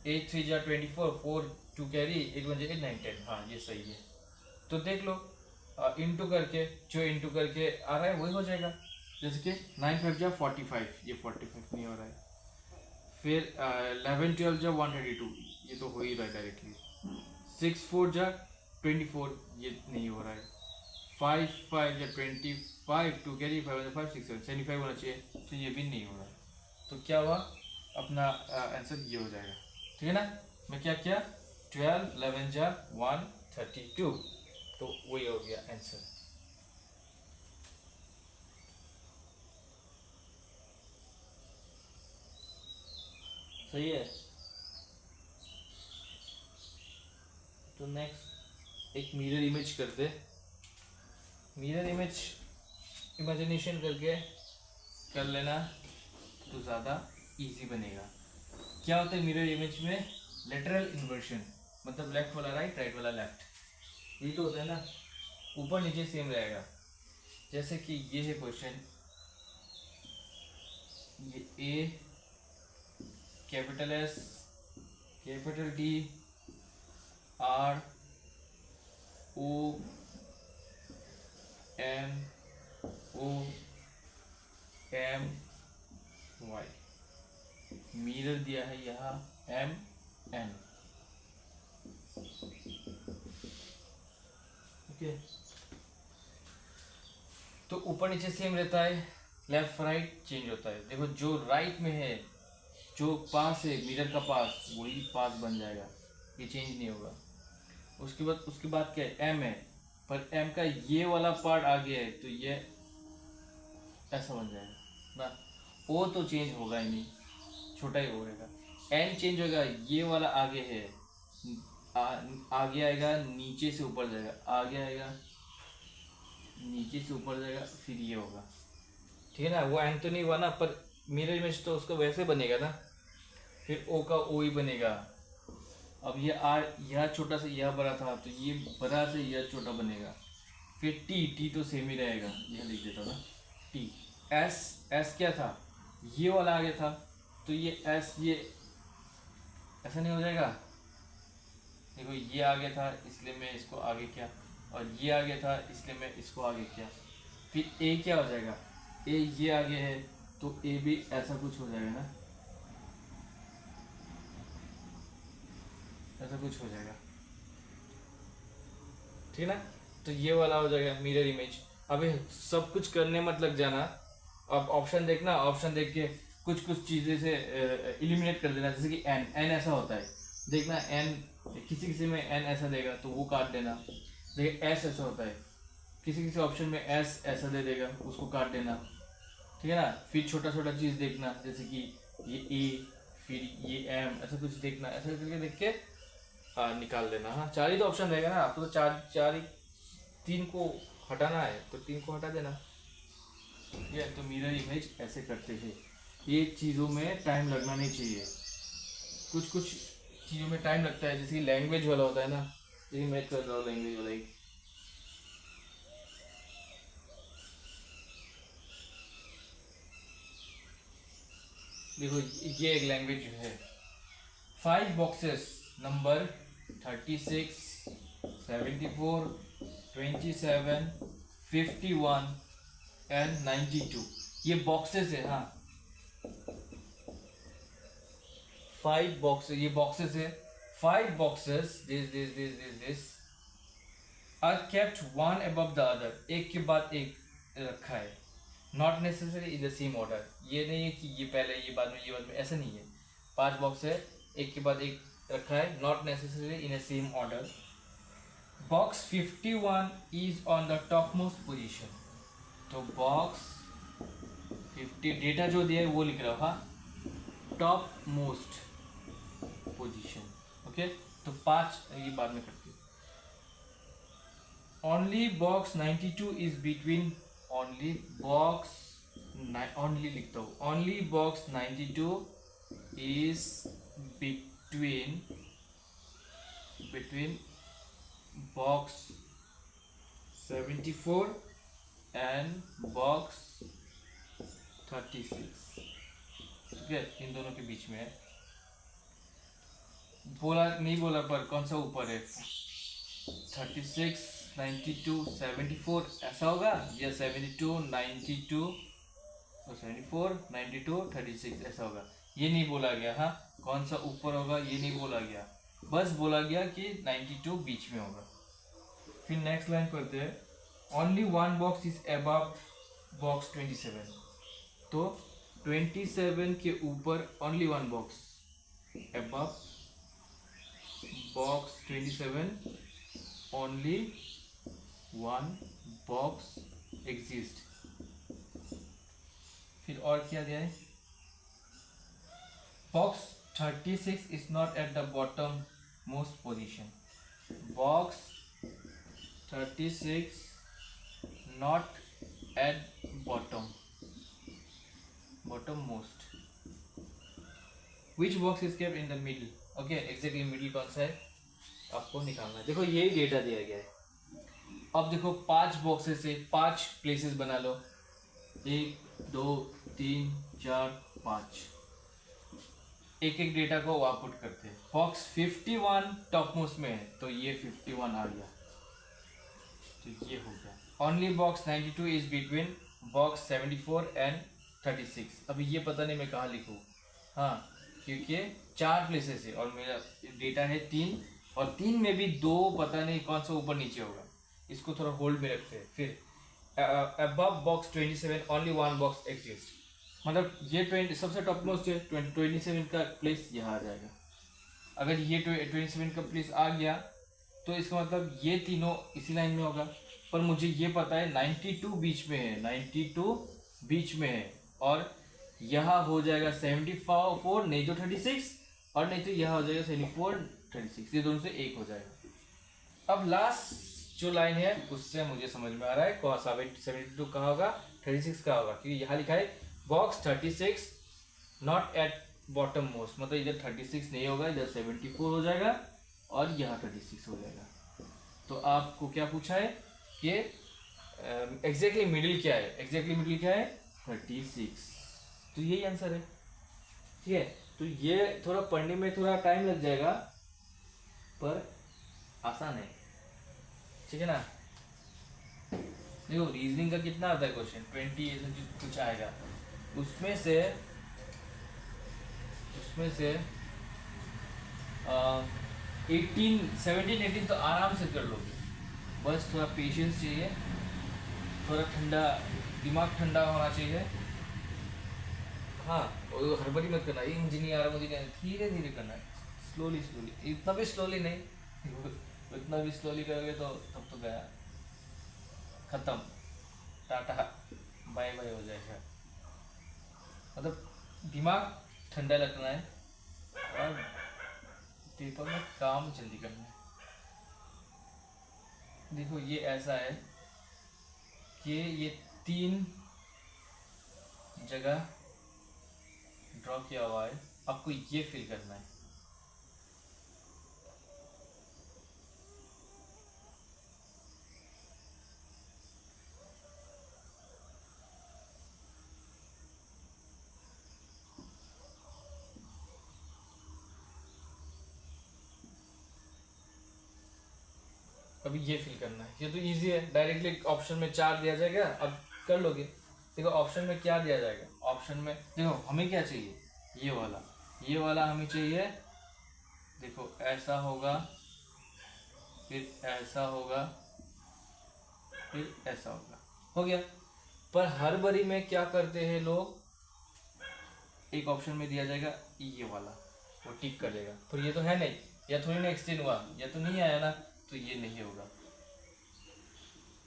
8 3 जा 24, 4 2 कैरी, 8 1 जा 8 9 10, हाँ ये सही है। तो देख लो इंटू करके, जो इंटू करके आ रहा है वही हो जाएगा। जैसे कि 9 5 जा 45, ये 45 नहीं हो रहा है। फिर 11 12 जा 132, ये तो हो ही रहा है डायरेक्टली। 6 4 जा 24, ये नहीं हो रहा है। 5 5 जा 25, 2 कैरी, 5 5 6 7 75 होना चाहिए, तो ये भी नहीं हो रहा है। तो क्या हुआ, अपना आंसर ये हो जाएगा। ठीक है ना। मैं क्या किया, 12 11 जा 132, तो वही हो गया आंसर। सही है। तो नेक्स्ट एक मिरर इमेज करते। मिरर इमेज इमेजिनेशन करके कर लेना तो ज़्यादा इजी बनेगा। क्या होता है मिरर इमेज में, लेटरल इन्वर्शन, मतलब लेफ्ट वाला राइट, राइट वाला लेफ्ट, ये तो होता है ना। ऊपर नीचे सेम रहेगा। जैसे कि ये है क्वेश्चन, ये A capital S capital D R O M O M Y, mirror दिया है यहाँ एम एन। ओके, तो ऊपर नीचे सेम रहता है, लेफ्ट राइट चेंज होता है। देखो जो राइट में है, जो पास है मिरर का पास, वही पास बन जाएगा, ये चेंज नहीं होगा। उसके बाद क्या है, एम है, पर एम का ये वाला पार्ट आ गया है तो ये ऐसा बन जाएगा ना। ओ तो चेंज होगा ही नहीं, छोटा ही होगा। एन चेंज होगा, ये वाला आगे है, आगे आएगा, नीचे से ऊपर जाएगा, आगे आएगा, नीचे से ऊपर जाएगा, फिर ये होगा। ठीक है ना। वो एन तो नहीं हुआ ना, पर मिरर इमेज तो उसका वैसे बनेगा ना। फिर ओ का ओ ही बनेगा। अब ये यह छोटा से यह बड़ा था, तो ये बड़ा से यह छोटा बनेगा। फिर टी तो सेम ही रहेगा, यह लिख देता ना टी। एस क्या था, ये वाला आगे था, तो ये एस ये ऐसा नहीं हो जाएगा। देखो ये आगे था इसलिए मैं इसको आगे किया, और ये आगे था इसलिए मैं इसको आगे किया। फिर ए क्या हो जाएगा, ए ये आगे है तो ए भी ऐसा कुछ हो जाएगा ना, ऐसा कुछ हो जाएगा, ठीक है ना। तो ये वाला हो जाएगा मिरर इमेज। अभी सब कुछ करने मत लग जाना, अब ऑप्शन देखना, ऑप्शन देख के कुछ कुछ चीज़ें से इलिमिनेट कर देना। जैसे कि एन एन ऐसा होता है, देखना एन किसी किसी में एन ऐसा देगा तो वो काट देना। देखिए एस ऐसा होता है, किसी किसी ऑप्शन में एस ऐसा दे देगा, उसको काट देना, ठीक है ना। फिर छोटा छोटा चीज़ देखना, जैसे कि ये ए, फिर ये एम, ऐसा कुछ देखना, ऐसा करके देख के निकाल देना। हाँ, चार ही तो ऑप्शन रहेगा ना आपको, तो चार चार ही, तीन को हटाना है तो तीन को हटा देना। ये तो मिरर इमेज ऐसे करते हैं। ये चीज़ों में टाइम लगना नहीं चाहिए, कुछ कुछ चीज़ों में टाइम लगता है, जैसे कि लैंग्वेज वाला होता है ना, ये मैं कर रहा हूँ लैंग्वेज वाला ही। देखो ये एक लैंग्वेज है, 5 बॉक्सेस नंबर 36, 74, 27, 51 एंड 92, ये बॉक्सेस है। हाँ 5 बॉक्सेस, ये बॉक्सेस है। 5 boxes this are kept one above the other, एक के बाद एक रखा है, not necessary in the same order. ये नहीं है कि ये पहले ये बाद में ये बाद में, ऐसा नहीं है। 5 बॉक्स है, एक के बाद एक रखा है, not necessary in a same order. Box 51 is on the top most position, तो बॉक्स 50 डेटा जो दिया है वो लिख रहा हूँ। हाँ टॉप मोस्ट पोजीशन, ओके। तो 5 ये बाद में करते हैं। Only box 92 is between, only box, only लिखता हूँ, only box 92 is between box 74 and box 36, ठीक है, इन दोनों के बीच में है। बोला नहीं बोला पर कौन सा ऊपर है, 36, 92, 74 ऐसा होगा, या 72, 92, 74, 92, 36 ऐसा होगा। ये नहीं बोला गया। हाँ कौन सा ऊपर होगा ये नहीं बोला गया, बस बोला गया कि 92 बीच में होगा। फिर नेक्स्ट लाइन पढ़ते हैं, only one box is above box 27, तो 27 के ऊपर only one box, above box 27 only one box exist. फिर और क्या दिया है, box 36 is not at the bottom most position, box 36 not at bottom most, which box is kept in the middle, okay. Exactly middle कौन सा है आपको निकालना है। देखो यही डेटा दिया गया है। अब देखो 5 बॉक्सेस से 5 प्लेसेस बना लो, 1 2 3 4 5, एक एक डेटा को वहाँ पुट करते हैं। बॉक्स 51 टॉप मोस्ट में है, तो ये 51 आ गया, तो ये हो गया। Only box 92 is between box 74 and 36। अभी ये पता नहीं मैं कहाँ लिखूँ, हाँ क्योंकि 4 प्लेसेस है और मेरा डेटा है 3, और 3 में भी 2 पता नहीं कौन सा ऊपर नीचे होगा, इसको थोड़ा होल्ड में रखते हैं। फिर above box 27 only one box exist, मतलब ये 20 सबसे टॉप मोस्ट है, 27 का प्लेस यहाँ आ जाएगा। अगर ये 27 का प्लेस आ गया तो इसका मतलब ये तीनों इसी लाइन में होगा, पर मुझे ये पता है 92 बीच में है, 92 बीच में है, और यहाँ हो जाएगा 74 नहीं तो 36, और नहीं तो यहाँ हो जाएगा 74 36, ये दोनों से एक हो जाएगा। अब लास्ट जो लाइन है उससे मुझे समझ में आ रहा है कौन सा 72 कहाँ होगा, 36 कहाँ होगा, क्योंकि यहाँ लिखा है box 36 not at bottom most, मतलब इधर 36 नहीं होगा, इधर 74 हो जाएगा और यहाँ 36 हो जाएगा। तो आपको क्या पूछा है कि एग्जैक्टली मिडिल क्या है, एग्जैक्टली मिडिल क्या है 36, तो यही आंसर है, ठीक है। तो ये थोड़ा पढ़ने में थोड़ा टाइम लग जाएगा पर आसान है, ठीक है ना। देखो रीजनिंग का कितना आता है क्वेश्चन, 20 ऐसा कुछ आएगा, उसमें से उसमें से 18 तो आराम से कर लोगे। बस थोड़ा पेशेंस चाहिए, थोड़ा ठंडा, दिमाग ठंडा होना चाहिए। हाँ, वो हड़बड़ी मत करना, ये इंजीनियर मुझे धीरे धीरे करना है, स्लोली स्लोली, इतना भी स्लोली नहीं इतना भी स्लोली करोगे तो तब तो गया, खत्म, टाटा बाय बाय हो जाएगा। मतलब दिमाग ठंडा रखना है और पेपर में काम जल्दी करना है। देखो ये ऐसा है कि ये 3 जगह ड्रॉ किया हुआ है, आपको ये फिल करना है। अभी ये फिल करना है, ये तो इजी है, डायरेक्टली ऑप्शन में 4 दिया जाएगा, अब कर लोगे। देखो ऑप्शन में क्या दिया जाएगा, ऑप्शन में देखो हमें क्या चाहिए, ये वाला हमें चाहिए। देखो ऐसा होगा, फिर ऐसा होगा, फिर ऐसा होगा, हो गया। पर हर बारी में क्या करते हैं लोग, एक ऑप्शन में दिया जाएगा ये वाला, वो टिक कर देगा, पर ये तो है नहीं, या थोड़ी ना एक्सटेंड हुआ, या तो नहीं आया ना, तो ये नहीं होगा।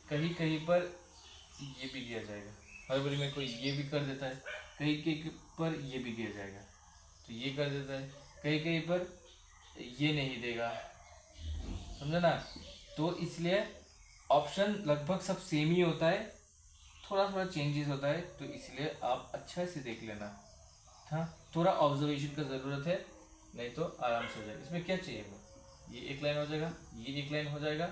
कहीं कहीं पर ये भी दिया जाएगा, हर बारी में कोई ये भी कर देता है, कहीं कहीं पर ये भी दिया जाएगा तो ये कर देता है, कहीं कहीं पर ये नहीं देगा, समझे ना। तो इसलिए ऑप्शन लगभग सब सेम ही होता है, थोड़ा थोड़ा चेंजेस होता है, तो इसलिए आप अच्छा से देख लेना। हाँ, थोड़ा ऑब्जर्वेशन का ज़रूरत है, नहीं तो आराम से हो जाएगा। इसमें क्या चाहिए, ये एक लाइन हो जाएगा, ये एक लाइन हो जाएगा,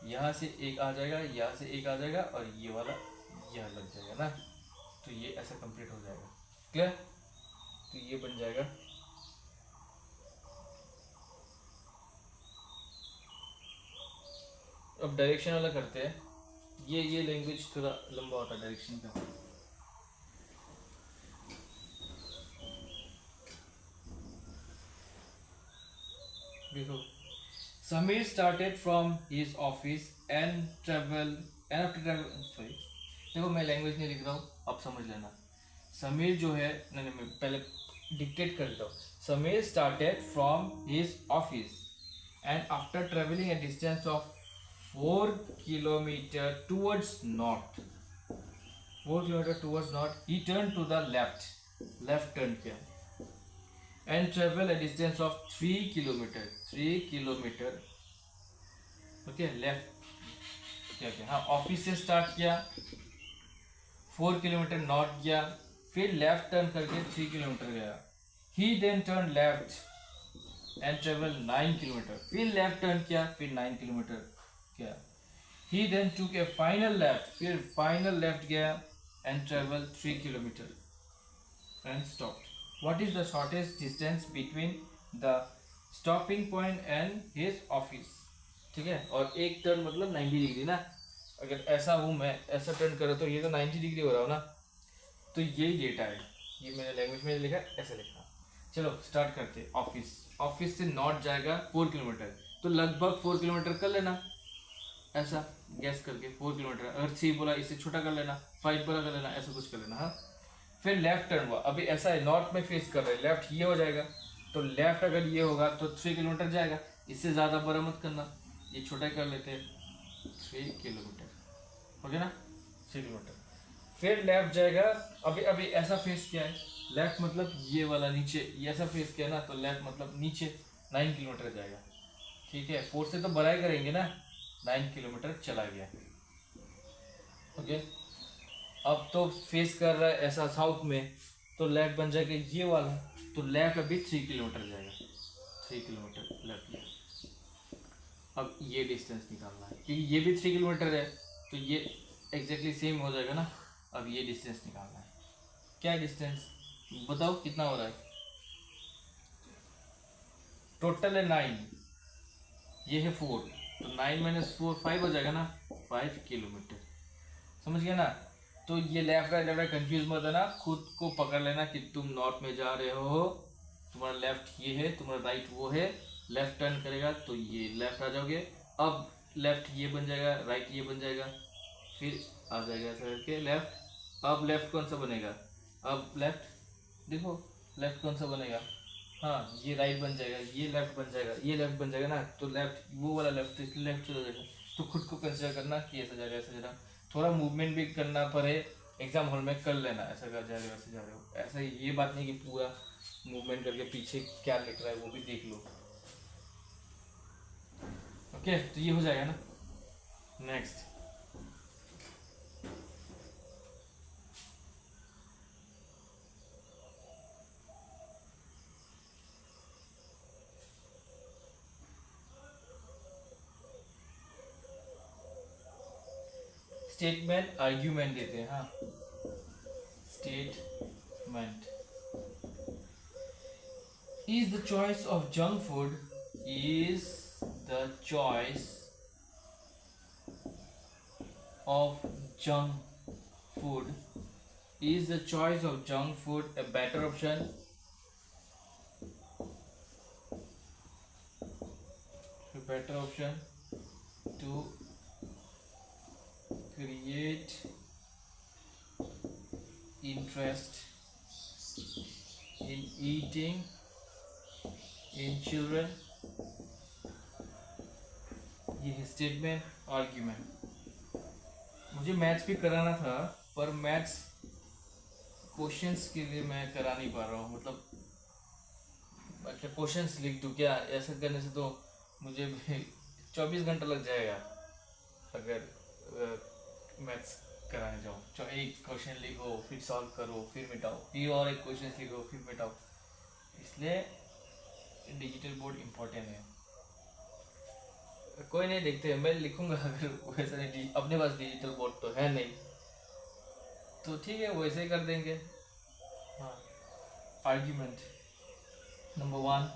यहाँ से एक आ जाएगा, यहाँ से एक आ जाएगा, और ये वाला यह लग जाएगा ना, तो ये ऐसा कंप्लीट हो जाएगा। क्लियर, तो ये बन जाएगा। अब डायरेक्शन वाला करते हैं, ये लैंग्वेज थोड़ा लंबा होता है डायरेक्शन का। देखो, Samir started from his office and after travel, sorry, देखो मैं लैंग्वेज नहीं लिख रहा हूँ, आप समझ लेना। समीर जो है, नहीं मैं पहले डिक्टेट कर देता हूँ। Sameer started from his office and after travelling a distance of 4 kilometre towards north, 4 kilometre towards north, he turn to the left turn किया, and travel a distance of 3 kilometre, okay, left क्या क्या, हाँ, office से start किया, 4 kilometre north गया, फिर left turn करके 3 kilometre गया, he then turn left and travel 9 kilometre, फिर लेफ्ट टर्न किया, फिर 9 किलोमीटर किया, he then took a final left, फिर फाइनल लेफ्ट गया and travel 3 kilometre and stopped. What is the shortest distance between the stopping point and his office? ठीक है, और एक टर्न मतलब 90 डिग्री ना, अगर ऐसा हूँ मैं, ऐसा टर्न करो तो ये तो 90 डिग्री हो रहा हो ना, तो यही डेटा है, ये मैंने लैंग्वेज में लिखा, ऐसा लिखा। चलो स्टार्ट करते हैं। ऑफिस से नॉर्थ जाएगा 4 किलोमीटर, तो लगभग 4 किलोमीटर कर लेना, ऐसा गैस करके 4 किलोमीटर, अगर 3 बोला इससे छोटा कर लेना, 5 बोला कर लेना, ऐसा कुछ कर लेना। हाँ, फिर लेफ्ट टर्न हुआ, अभी ऐसा है नॉर्थ में फेस कर रहे हैं, लेफ्ट ये हो जाएगा, तो लेफ्ट अगर ये होगा तो 3 किलोमीटर जाएगा, इससे ज़्यादा बड़ा मत करना, ये छोटा कर लेते हैं, 3 किलोमीटर हो गया ना, 3 किलोमीटर। फिर लेफ्ट जाएगा, अभी ऐसा फेस किया है, लेफ्ट मतलब ये वाला नीचे, ये ऐसा फेस किया ना, तो लेफ्ट मतलब नीचे 9 किलोमीटर जाएगा, ठीक है, 4 से तो बड़ा ही करेंगे ना, 9 किलोमीटर चला गया, ओके। अब तो फेस कर रहा है ऐसा साउथ में, तो लेफ्ट बन जाएगा ये वाला, तो लेफ्ट अभी 3 किलोमीटर जाएगा, 3 किलोमीटर लेफ्ट। अब ये डिस्टेंस निकालना है, क्योंकि ये भी 3 किलोमीटर है, तो ये एग्जैक्टली सेम हो जाएगा ना। अब ये डिस्टेंस निकालना है, क्या डिस्टेंस बताओ कितना हो रहा है, टोटल है 9, ये है 4, तो 9 - 4 5 हो जाएगा ना, 5 किलोमीटर, समझ गया ना। तो ये लेफ्ट राइट कंफ्यूज मत होना, खुद को पकड़ लेना कि तुम नॉर्थ में जा रहे हो, तुम्हारा लेफ्ट ये है, तुम्हारा राइट वो है, लेफ्ट टर्न करेगा तो ये लेफ्ट आ जाओगे, अब लेफ्ट ये बन जाएगा, राइट ये बन जाएगा, फिर आ जाएगा ऐसा करके लेफ्ट। अब लेफ्ट कौन सा बनेगा, अब लेफ्ट देखो लेफ्ट कौन सा बनेगा, हाँ ये राइट बन जाएगा, ये लेफ्ट बन जाएगा, ये लेफ्ट बन जाएगा ना, तो लेफ्ट वो वाला लेफ्ट तो इसलिए लेफ्ट चला जाएगा। तो खुद को कंसिडर करना कि ऐसा जा रहा है ऐसा जा रहा है, थोड़ा मूवमेंट भी करना पड़े एग्जाम हॉल में कर लेना, ऐसा कर जा रहे हो वैसे जा रहे हो, ऐसा ये बात नहीं कि पूरा मूवमेंट करके पीछे क्या लिख रहा है वो भी देख लो। ओके तो ये हो जाएगा ना। नेक्स्ट स्टेटमेंट आर्ग्यूमेंट देते हैं। हाँ statement is the choice of junk food is the choice of junk food is the choice of junk food a better option, a better option to create interest in eating in children। ये है statement argument. मुझे maths भी कराना था पर maths questions के लिए मैं करा नहीं पा रहा हूँ, मतलब अच्छा क्वेश्चंस लिख दूँ क्या, ऐसा करने से तो मुझे भी 24 घंटा लग जाएगा अगर मैथ्स कराने जाऊँ। तो एक क्वेश्चन लिखो फिर सॉल्व करो फिर मिटाओ, फिर और एक क्वेश्चन लिखो फिर मिटाओ, इसलिए डिजिटल बोर्ड इम्पोर्टेंट है। कोई नहीं देखते हैं, मैं लिखूंगा अगर वैसा नहीं, अपने पास डिजिटल बोर्ड तो है नहीं तो ठीक है वैसे ही कर देंगे। हाँ argument number 1,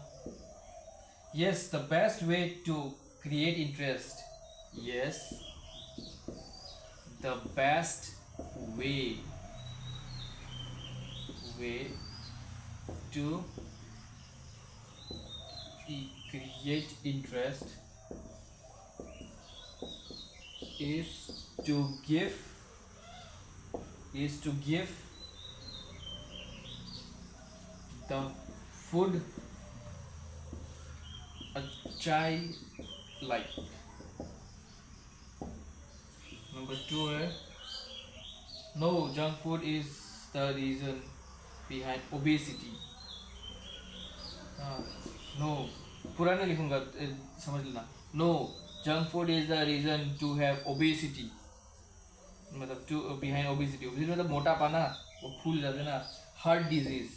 yes the best way to create interest, yes the best way to create interest is to give the food a child like। Number 2 है no junk food is the reason behind obesity। हाँ no पुराने लिखूंगा समझ लेना, no junk food is the reason to have obesity, मतलब to behind obesity, मतलब मोटापा ना, वो फूल जाते ना, हार्ट डिजीज,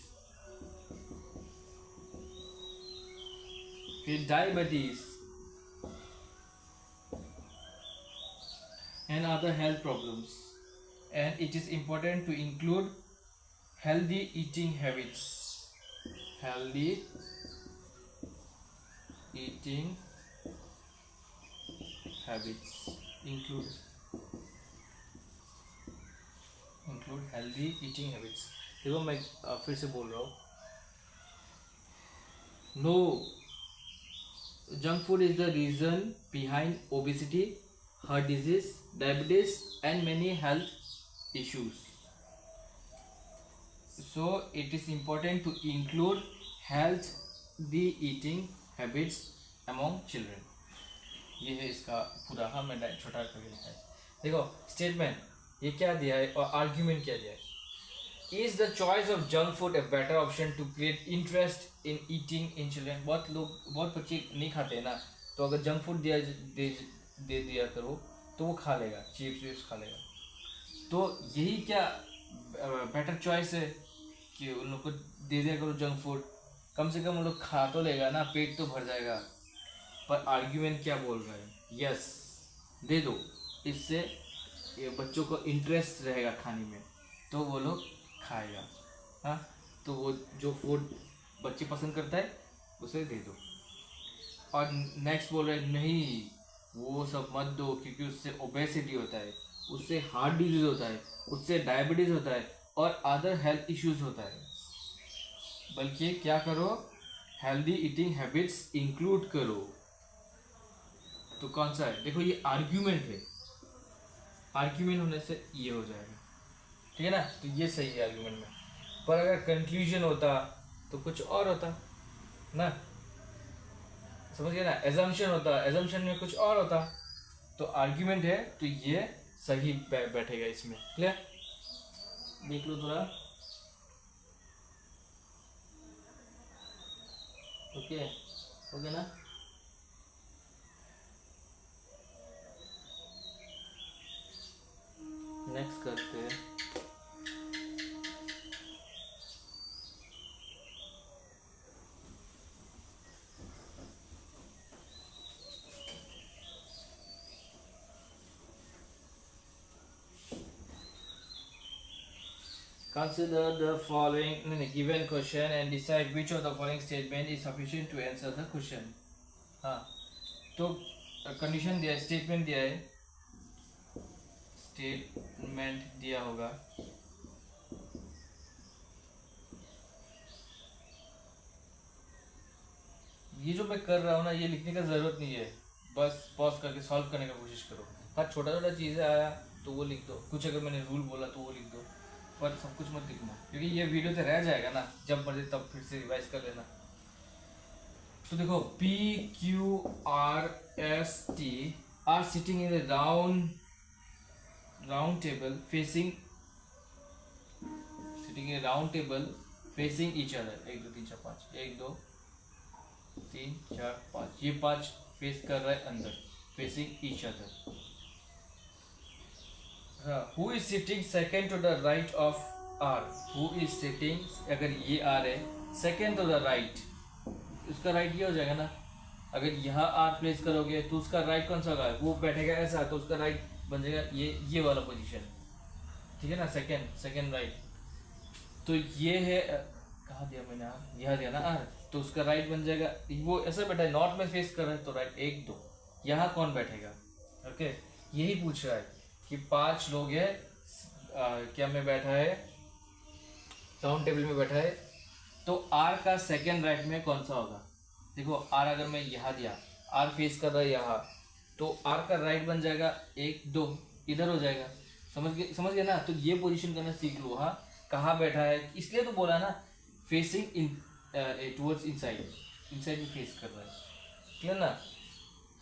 फिर diabetes and other health problems, and it is important to include healthy eating habits, healthy eating habits include healthy eating habits। देखो मैं फिर से बोल रहा हूँ, no junk food is the reason behind obesity, heart disease, diabetes and many health issues, so it is important to include healthy eating habits among children। ये है इसका पूरा, हाँ मैं छोटा करके लिखा है। देखो स्टेटमेंट ये क्या दिया है और आर्ग्यूमेंट क्या दिया है, is the choice of junk food a better option to create interest in eating in children. बहुत बच्चे नहीं खाते हैं ना, तो अगर जंक फूड दे दिया करो तो वो खा लेगा, चिप्स विप्स खा लेगा, तो यही क्या बेटर चॉइस है कि उन लोग को दे दिया करो जंक फूड, कम से कम उन लोग खा तो लेगा ना, पेट तो भर जाएगा। पर आर्ग्यूमेंट क्या बोल रहा है, यस दे दो, इससे ये बच्चों को इंटरेस्ट रहेगा खाने में तो वो लोग खाएगा। हाँ तो वो जो फूड बच्चे पसंद करता है उसे दे दो। और नेक्स्ट बोल रहे हैं नहीं वो सब मत दो क्योंकि उससे ओबेसिटी होता है, उससे हार्ट डिजीज होता है, उससे डायबिटीज होता है और अदर हेल्थ इश्यूज होता है। बल्कि क्या करो, हेल्दी ईटिंग हैबिट्स इंक्लूड करो। तो कौन सा है, देखो ये आर्ग्यूमेंट है, आर्ग्यूमेंट होने से ये हो जाएगा, ठीक है ना। तो ये सही है आर्ग्यूमेंट में, पर अगर कंक्लूजन होता तो कुछ और होता ना, समझ गए ना। एजम्पशन होता, एजम्पशन में कुछ और होता। तो आर्ग्यूमेंट है तो ये सही बैठेगा इसमें। क्लियर, देख लो थोड़ा। ओके, ओके ना। नेक्स्ट करते हैं। Consider the following given question and decide which of the following statement is sufficient to answer the question। हाँ, तो कंडीशन दिया है, स्टेटमेंट दिया है, स्टेटमेंट दिया होगा। ये जो मैं कर रहा हूँ ना, ये लिखने का ज़रूरत नहीं है, बस पॉज करके सॉल्व करने का कोशिश करो। हाँ, छोटा छोटा चीज़ें आया तो वो लिख दो, कुछ अगर मैंने रूल बोला तो वो लिख दो, पर सब कुछ मत लिखना, क्योंकि ये वीडियो तो रह जाएगा ना, जब मर्जी तब फिर से रिवाइज कर लेना। तो देखो, P Q R S T are sitting in round table facing, sitting in round table facing each other. 1 2 3 4 5, 1 2 3 4 5, ये 5 फेस कर रहा है अंदर, facing each other. Who is sitting second to the right of R, who is sitting, अगर ये R है, second to the right, उसका right ये हो जाएगा ना। अगर यहाँ आर प्लेस करोगे तो उसका राइट कौन सा होगा, वो बैठेगा ऐसा, तो उसका राइट बन जाएगा ये वाला पोजीशन, ठीक है ना, सेकेंड राइट। तो ये है, कहाँ दिया मैंने आर, यहाँ दिया ना आर, तो उसका राइट बन जाएगा, वो ऐसा बैठा है, नॉर्थ में फेस कर रहा है तो राइट 1 2, यहाँ कौन बैठेगा। ओके, यही पूछ रहा है कि 5 लोग है, क्या में बैठा है, राउंड टेबल में बैठा है, तो आर का सेकेंड राइट में कौन सा होगा। देखो, आर अगर मैं यहाँ दिया, आर फेस कर रहा है यहाँ, तो आर का राइट बन जाएगा 1 2, इधर हो जाएगा। समझ गए ना। तो ये पोजीशन करना सीख लो। हाँ, कहाँ बैठा है, इसलिए तो बोला ना, फेसिंग इन टुवर्ड्स इनसाइड में फेस कर रहा है, क्लियर ना।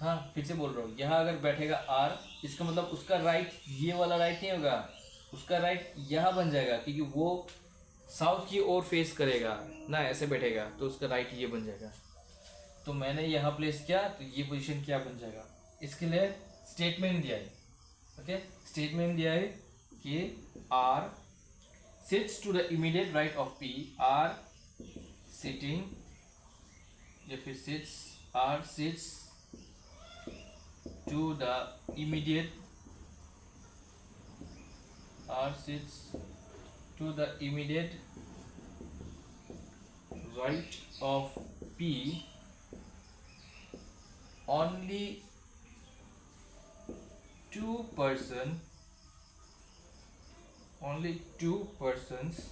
हाँ, फिर से बोल रहा हूँ, यहाँ अगर बैठेगा आर, इसका मतलब उसका राइट ये वाला राइट नहीं होगा, उसका राइट यहाँ बन जाएगा, क्योंकि वो साउथ की ओर फेस करेगा ना, ऐसे बैठेगा, तो उसका राइट ये बन जाएगा। तो मैंने यहाँ प्लेस किया, तो ये पोजीशन क्या बन जाएगा। इसके लिए स्टेटमेंट दिया है। ओके, स्टेटमेंट दिया है कि R sits to the immediate right of P, R sitting, या फिर sits, R sits to the immediate, R sits to the immediate right of P, only 2 persons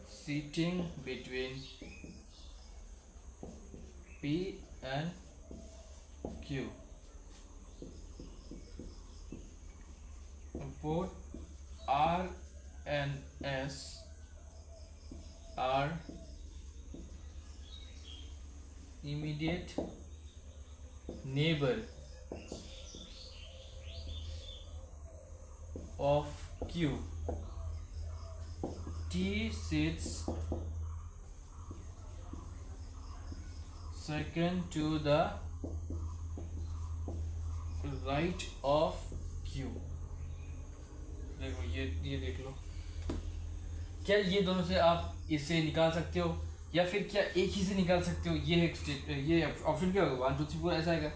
sitting between P and Q, both R and S are immediate neighbor of Q. T sits second to the right of Q. देखो, ये देख लो, क्या ये दोनों से आप इसे निकाल सकते हो, या फिर क्या एक ही से निकाल सकते हो। ये ऑप्शन क्या होगा, 1 2 3 4 ऐसा आएगा।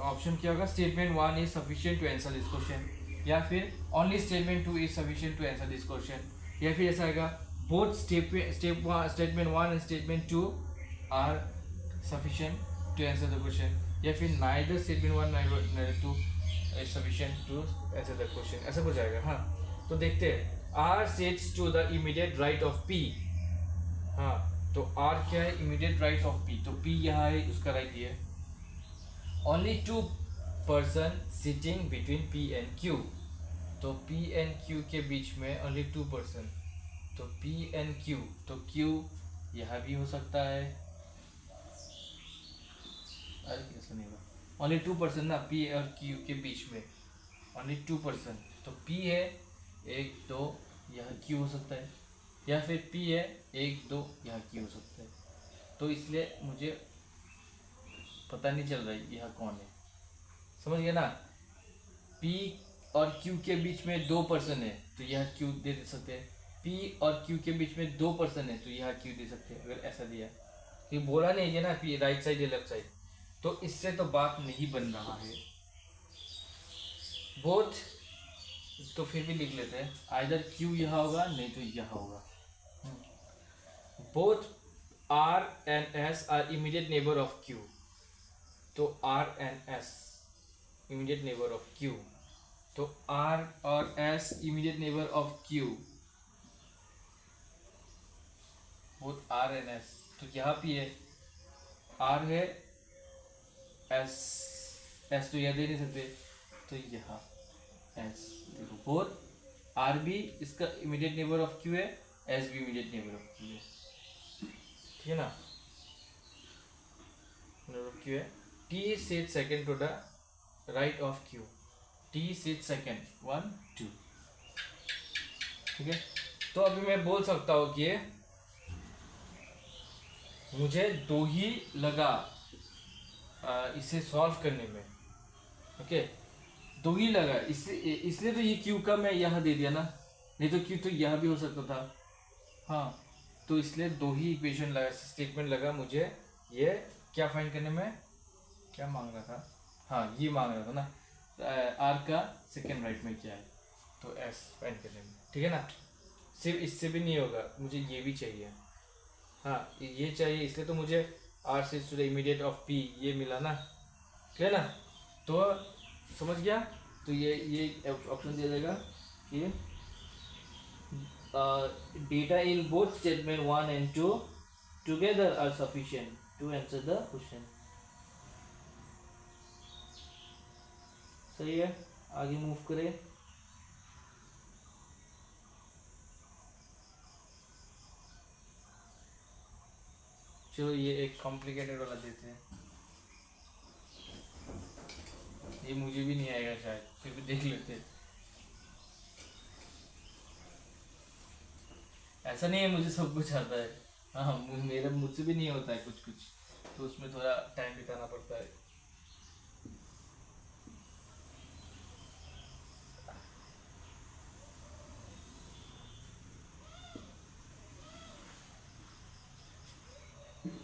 ऑप्शन क्या होगा, statement 1 is sufficient to answer this question, या फिर only statement 2 is sufficient to answer this question, या फिर ऐसा आएगा both statement 1 and statement 2 are sufficient to answer the question, या फिर neither statement 1 neither 2 is sufficient to answer the question, ऐसा कुछ आएगा। हाँ तो देखते हैं, R sits to the immediate right of P. हाँ तो आर क्या है, इमीडिएट राइट ऑफ पी, तो पी यहाँ है, उसका राइट ये है। Only two person sitting between P and Q, तो पी एंड क्यू के बीच में ओनली टू पर्सन, तो पी एंड क्यू, तो क्यू यहाँ भी हो सकता है। अरे कैसे नहीं होगा, ओनली टू पर्सन ना, पी और क्यू के बीच में ओनली टू पर्सन, तो पी है एक दो, यहाँ क्यू हो सकता है, या फिर पी है एक दो, यहाँ क्यू हो सकता है। तो इसलिए मुझे पता नहीं चल रहा है यहाँ कौन है, समझ गया ना। पी और क्यू के बीच में दो पर्सन है, तो यह क्यू दे सकते हैं। पी और क्यू के बीच में दो पर्सन है, तो यह क्यू दे सकते हैं, अगर ऐसा दिया। ये बोला नहीं है ना पी राइट साइड या लेफ्ट साइड, तो इससे तो बात नहीं बन रहा है। बोथ, तो फिर भी लिख लेते हैं, आइदर क्यू यहाँ होगा, नहीं तो यहाँ होगा। Both R and S are immediate neighbour of Q, तो R and S immediate neighbour of Q, तो R और S immediate neighbour of Q, both R and S, तो यहाँ पे है R है, S तो यहाँ दे नहीं सकते, तो यहाँ S, देखो बोथ R भी इसका इमीडिएट नेबर ऑफ Q है, S भी इमीडिएट नेबर ऑफ Q है, ठीक है ना, नेबर ऑफ Q है। T sit second to the right of Q, T sit second 1 2, ठीक है। तो अभी मैं बोल सकता हूँ कि मुझे दो ही लगा इसे सॉल्व करने में, ओके, दो ही लगा, इसलिए तो ये क्यू का मैं यहाँ दे दिया ना, नहीं तो क्यू तो यहाँ भी हो सकता था। हाँ तो इसलिए दो ही इक्वेशन लगा, स्टेटमेंट लगा मुझे। ये क्या फाइंड करने में, क्या मांग रहा था, हाँ ये मांग रहा था ना, आर का सेकेंड राइट में क्या है, तो एस फाइंड करने में, ठीक है ना। सिर्फ इससे भी नहीं होगा, मुझे ये भी चाहिए, हाँ ये चाहिए, इसलिए तो मुझे आर से to the immediate of P ये मिला ना, ठीक है ना। तो समझ गया, तो ये ऑप्शन दिया जाएगा कि data in both statement 1 and 2 together are sufficient to answer the question. सही है, आगे मूव करें। चलो ये एक कॉम्प्लिकेटेड वाला देते हैं, ये मुझे भी नहीं आएगा शायद, फिर भी देख लेते हैं। ऐसा नहीं है मुझे सब कुछ आता है, हाँ मेरा मुझसे भी नहीं होता है कुछ कुछ, तो उसमें थोड़ा टाइम बिताना पड़ता है।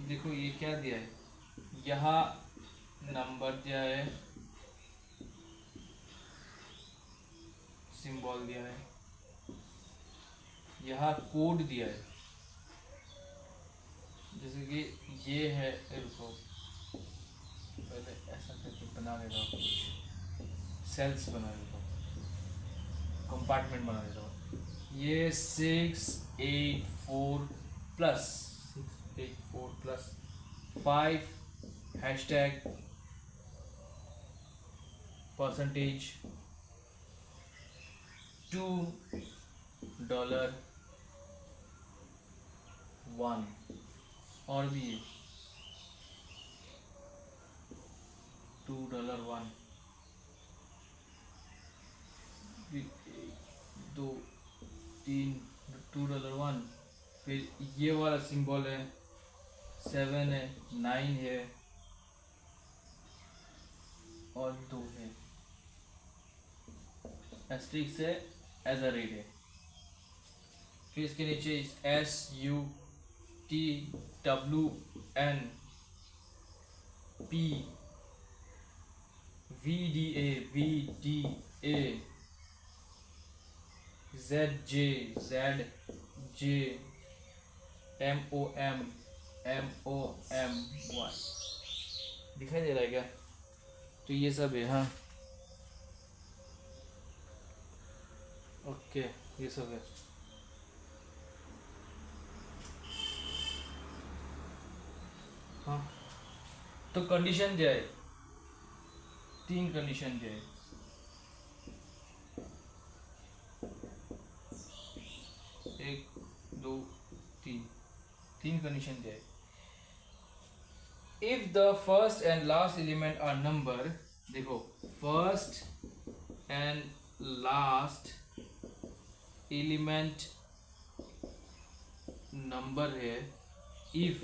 देखो ये क्या दिया है, यहाँ नंबर दिया है, सिंबल दिया है, यहाँ कोड दिया है, जैसे कि ये है, रुको पहले ऐसा करके बना देता हूँ, सेल्स बना देता हूँ, कंपार्टमेंट बना देता हूँ। ये 684 प्लस 5 हैशटैग परसेंटेज $2 और भी है $2 दो तीन $2 फिर ये वाला सिंबल है 7 है 9 है और 2 है, एस्ट्रिक्स है, एज अ रेड है। फिर इसके नीचे SUTWN P VDA ZJ MOM दिखाई दे रहा है क्या, तो ये सब है। हाँ ओके, ये सब है। हाँ, तो कंडीशन दिया है, 3 कंडीशन दिया है। एक, दो, तीन, 3 कंडीशन दिया है। If the first and last element are number, देखो first and last element number है, if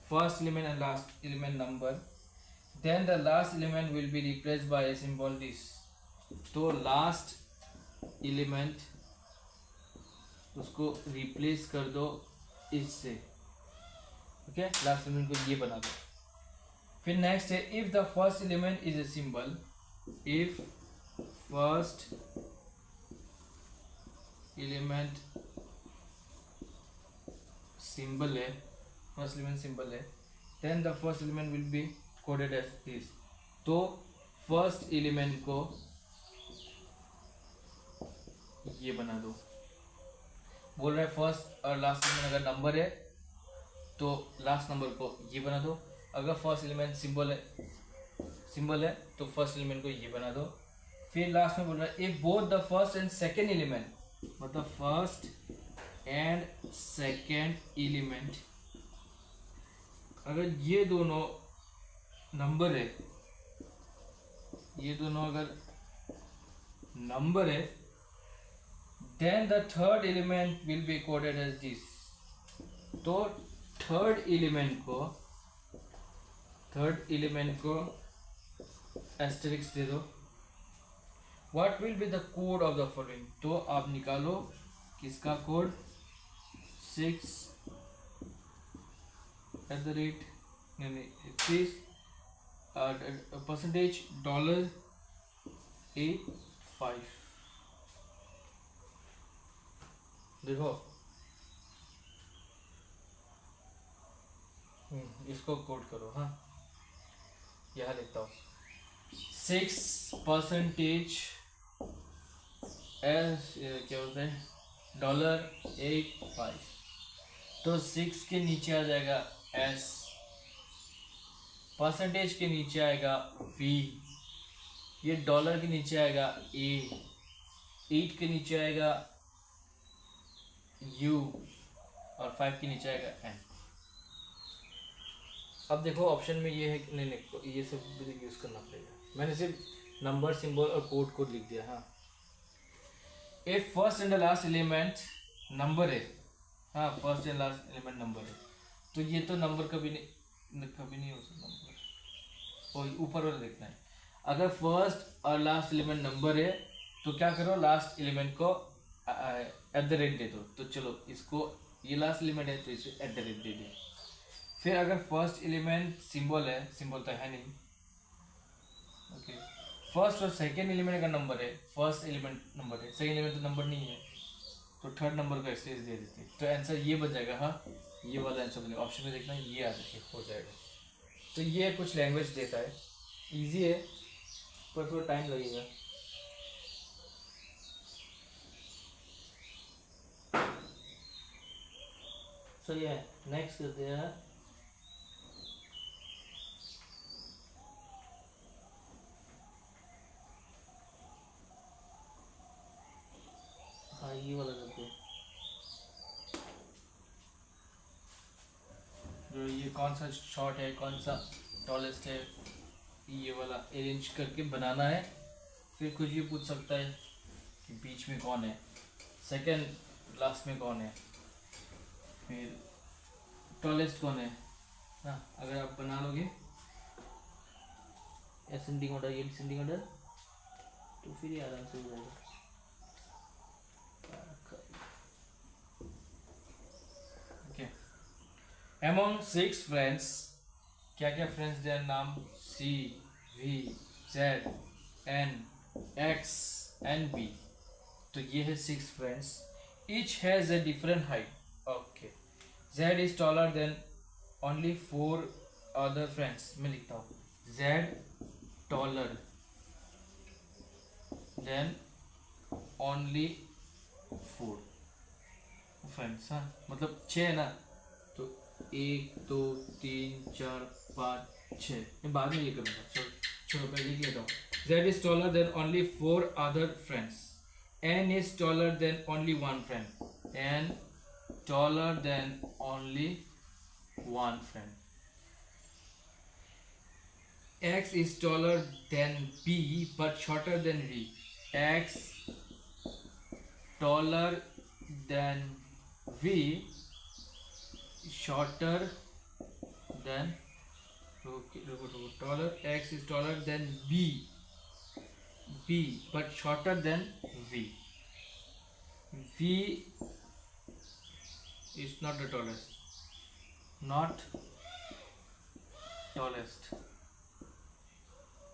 first element and last element number, then the last element will be replaced by a symbol this. तो last element उसको replace कर दो इससे, okay, last element को ये बना दो। फिर नेक्स्ट है, if the first element is a symbol, if first element symbol है, फर्स्ट एलिमेंट सिंबल है, then the first element will be coded as this. तो फर्स्ट एलिमेंट को ये बना दो। बोल रहा है फर्स्ट और लास्ट एलिमेंट अगर नंबर है तो लास्ट नंबर को ये बना दो, अगर फर्स्ट एलिमेंट सिंबल है तो फर्स्ट एलिमेंट को ये बना दो। फिर लास्ट में बोल रहा है if both the first and second element, मतलब फर्स्ट एंड सेकेंड एलिमेंट, अगर ये दोनों नंबर है, ये दोनों अगर नंबर है, then the third element will be coded as this. तो थर्ड एलिमेंट को एस्टेरिक्स दे दो। What will be the code of the following, तो आप निकालो किसका code, 6 at the rate this percentage $85। देखो इसको कोड करो। हाँ, यहाँ लिखता हूँ 6% क्या बोलते हैं $85। तो 6 के नीचे आ जाएगा S, परसेंटेज के नीचे आएगा V, ये डॉलर के नीचे आएगा A, 8 के नीचे आएगा U और 5 के नीचे आएगा N। अब देखो ऑप्शन में ये है कि नहीं, ये सब यूज़ करना पड़ेगा। मैंने सिर्फ नंबर, सिंबल और कोड लिख दिया। हाँ, if first and last element number है, हाँ first and last element number है, तो ये तो नंबर कभी नहीं हो सकता नंबर, और ऊपर वाला देखना है। अगर फर्स्ट और लास्ट एलिमेंट नंबर है तो क्या करो, लास्ट एलिमेंट को एट द रेट दे दो। तो चलो इसको, ये लास्ट एलिमेंट है तो इसे एट द रेट दे दे। फिर अगर फर्स्ट एलिमेंट सिंबल है, सिंबल तो है नहीं, ओके, फर्स्ट और सेकेंड एलिमेंट का नंबर है, फर्स्ट एलिमेंट नंबर है, सेकेंड एलिमेंट तो नंबर नहीं है, तो थर्ड नंबर को एक्सटेंस दे देते हैं। तो आंसर ये बन जाएगा। हाँ, ये वाला आंसर बनेगा। ऑप्शन में देखना, ये आ जाए हो जाएगा। तो ये कुछ लैंग्वेज देता है, इजी है पर थोड़ा टाइम लगेगा। सो ये नेक्स्ट करते हैं। हाँ, ये वाला करते हैं। जो ये कौन सा शॉर्ट है, कौन सा टॉलेस्ट है, ये वाला अरेंज करके बनाना है। फिर कुछ ये पूछ सकता है कि बीच में कौन है, सेकंड लास्ट में कौन है, फिर टॉलेस्ट कौन है ना। अगर आप बना लोगे एसेंडिंग ऑर्डर, ये डिसेंडिंग ऑर्डर, तो फिर ये आराम से हो जाएगा। ओके, among 6 friends, क्या क्या फ्रेंड्स देयर नाम, C, V, Z, N, X and B। तो ये है 6 friends, each has a different height। Okay, Z is taller than only 4 other friends। मैं लिखता हूँ Z taller than only 4 friends. हाँ मतलब 6 है ना, तो 1 2 3 4 5 6, मैं बाद में ये करूँगा, चलो चलो पहले लिख लेता हूँ। Z is taller than only 4 other friends. N is taller than only one friend. N taller than only one friend. X is taller than B but shorter than V. X taller than V, shorter than, taller, X is taller than B but shorter than V. V is not the tallest, not tallest.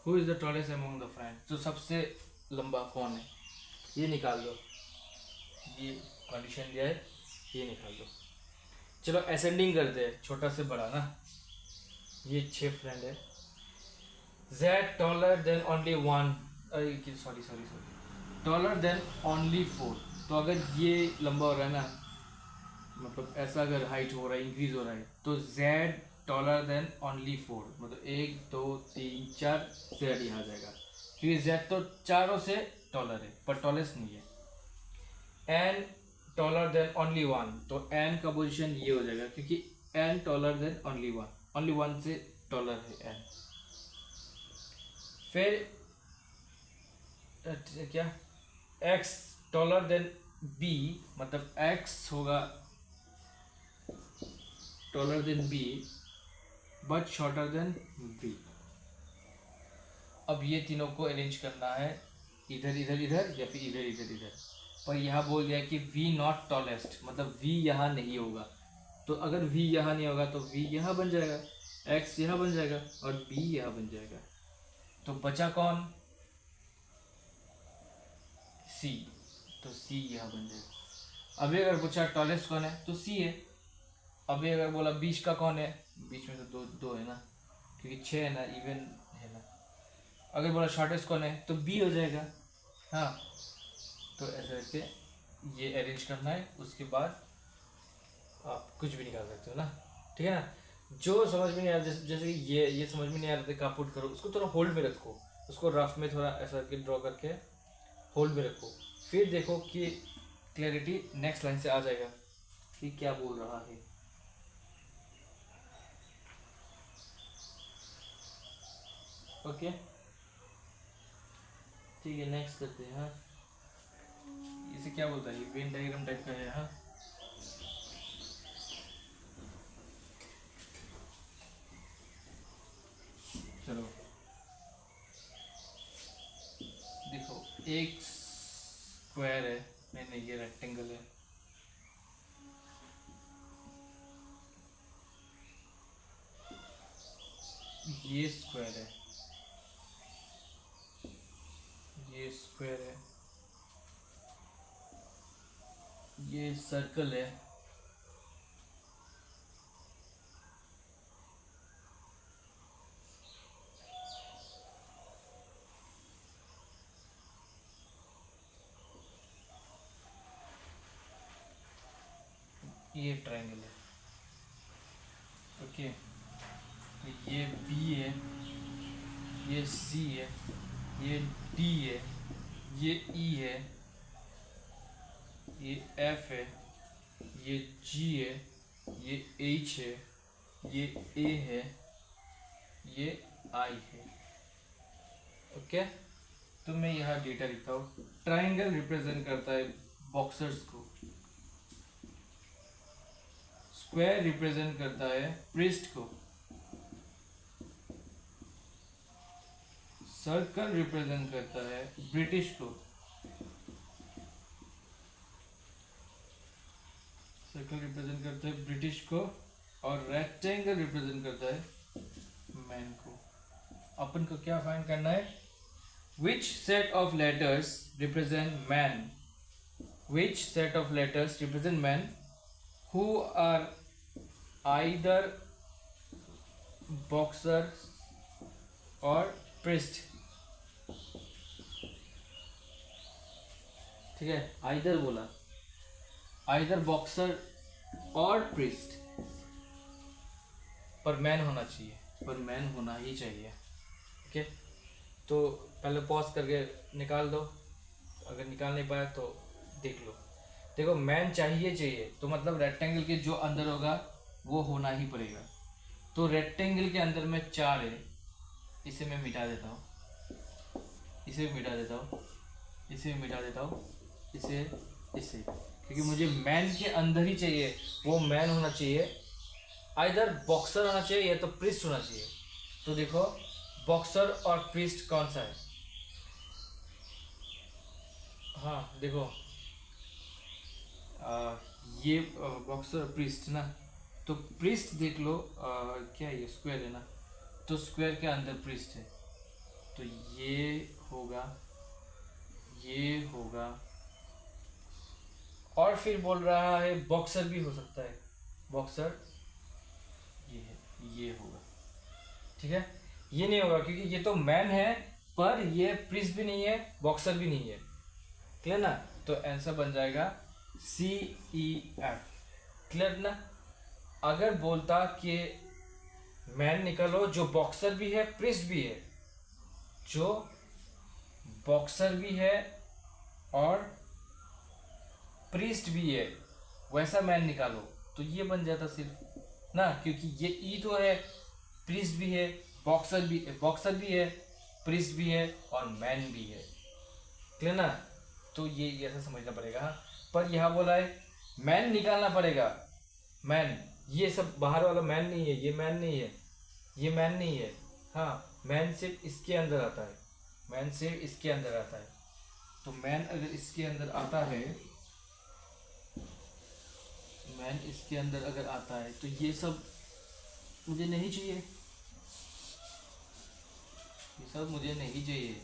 Who is the tallest among the friends? तो सबसे लंबा कौन है, ये निकाल दो, ये condition दिया है, ये निकाल दो। चलो असेंडिंग करते हैं, छोटा से बड़ा ना, ये 6 फ्रेंड है। Z taller than only one, sorry taller than only 4। तो अगर ये लंबा हो रहा है ना, मतलब ऐसा अगर हाइट हो रहा है, इंक्रीज हो रहा है, तो Z taller than only 4, मतलब 1 2 3 4 Z यहाँ जाएगा, क्योंकि Z तो चारों से टॉलर है पर टॉलेस्ट नहीं है। N taller than only one, तो N का पोजीशन ये हो जाएगा, क्योंकि N taller than only one से टॉलर है N। फिर क्या, X taller than B, मतलब X होगा taller than B but shorter than V। अब ये तीनों को अरेंज करना है, इधर इधर इधर या फिर इधर इधर इधर, पर यहाँ बोल दिया कि V नॉट टॉलेस्ट, मतलब V यहाँ नहीं होगा। तो अगर V यहाँ नहीं होगा तो V यहाँ बन जाएगा, X यहाँ बन जाएगा और B यहाँ बन जाएगा। तो बचा कौन, C, तो C यहाँ बन जाएगा। अभी अगर पूछा टॉलेस्ट कौन है तो C है। अभी अगर बोला बीच का कौन है, बीच में तो दो है ना, क्योंकि 6 है ना, इवन है ना। अगर बोला शॉर्टेस्ट कौन है तो B हो जाएगा। हाँ तो ऐसे करके ये अरेंज करना है, उसके बाद आप कुछ भी निकाल सकते हो ना, ठीक है ना। जो समझ में नहीं आ रहा, जैसे ये समझ में नहीं आ रहा था, कहाँ पुट करो, उसको थोड़ा होल्ड में रखो, उसको रफ में थोड़ा ऐसा करके ड्रॉ करके होल्ड में रखो, फिर देखो कि क्लैरिटी नेक्स्ट लाइन से आ जाएगा कि क्या बोल रहा है। ओके ठीक है, नेक्स्ट करते हैं। हाँ इसे क्या बोलता है, वेन डायग्राम टाइप का है। हाँ चलो देखो, एक स्क्वायर है, मैंने ये रेक्टेंगल है, ये स्क्वायर है, ये स्क्वायर है, ये सर्कल है, ये ट्रायंगल है। ओके ये बी है, ये सी है, ये डी है, ये ई है, ये एफ है, ये जी है, ये एच है, ये ए है, ये आई है। ओके तो मैं यहाँ डेटा लिखता हूँ। ट्रायंगल रिप्रेजेंट करता है बॉक्सर्स को, स्क्वायर रिप्रेजेंट करता है प्रिस्ट को, सर्कल रिप्रेजेंट करता है ब्रिटिश को, सर्कल रिप्रेजेंट करता है ब्रिटिश को, और रेक्टेंगल रिप्रेजेंट करता है मैन को। अपन को क्या फाइंड करना है, which set of letters represent man, which set of letters represent man who are either boxers or priest। ठीक है, आइदर बोला, आइदर बॉक्सर और प्रिस्ट, पर मैन होना चाहिए, पर मैन होना ही चाहिए। ओके, तो पहले पॉज करके निकाल दो, अगर निकाल नहीं पाया तो देख लो। देखो मैन चाहिए चाहिए तो मतलब रेक्टेंगल के जो अंदर होगा वो होना ही पड़ेगा। तो रेक्टेंगल के अंदर में 4 है, इसे मैं मिटा देता हूँ, इसे भी मिटा देता हूँ, इसे भी मिटा देता हूँ, इसे, इसे, क्योंकि मुझे मैन के अंदर ही चाहिए। वो मैन होना चाहिए, आइदर बॉक्सर होना चाहिए या तो प्रिस्ट होना चाहिए। तो देखो बॉक्सर और प्रिस्ट कौन सा है? हाँ देखो, ये बॉक्सर प्रिस्ट ना, तो प्रिस्ट देख लो, क्या है ये स्क्वायर है ना, तो स्क्वायर के अंदर प्रिस्ट है, तो ये होगा, ये होगा। और फिर बोल रहा है बॉक्सर भी हो सकता है, बॉक्सर ये है, ये होगा। ठीक है, ये नहीं होगा क्योंकि ये तो मैन है, पर ये प्रिस्ट भी नहीं है, बॉक्सर भी नहीं है। क्लियर ना? तो आंसर बन जाएगा CEF। क्लियर ना? अगर बोलता कि मैन निकालो जो बॉक्सर भी है प्रिस्ट भी है, जो बॉक्सर भी है और प्रिस्ट भी है, वैसा मैन निकालो, तो ये बन जाता सिर्फ ना, क्योंकि ये ई तो है, प्रिस्ट भी है, बॉक्सर भी है, प्रिस्ट भी है और मैन भी है। क्लियर ना? तो ये ऐसा समझना पड़ेगा। हाँ, पर यहाँ बोला है मैन निकालना पड़ेगा। मैन, ये सब बाहर वाला मैन नहीं है, ये मैन नहीं है, ये मैन नहीं है। हाँ, मैन सिर्फ इसके अंदर आता है, मैन सिर्फ इसके अंदर आता है। तो मैन अगर इसके अंदर आता है, मैन इसके अंदर अगर आता है, तो ये सब मुझे नहीं चाहिए, ये सब मुझे नहीं चाहिए।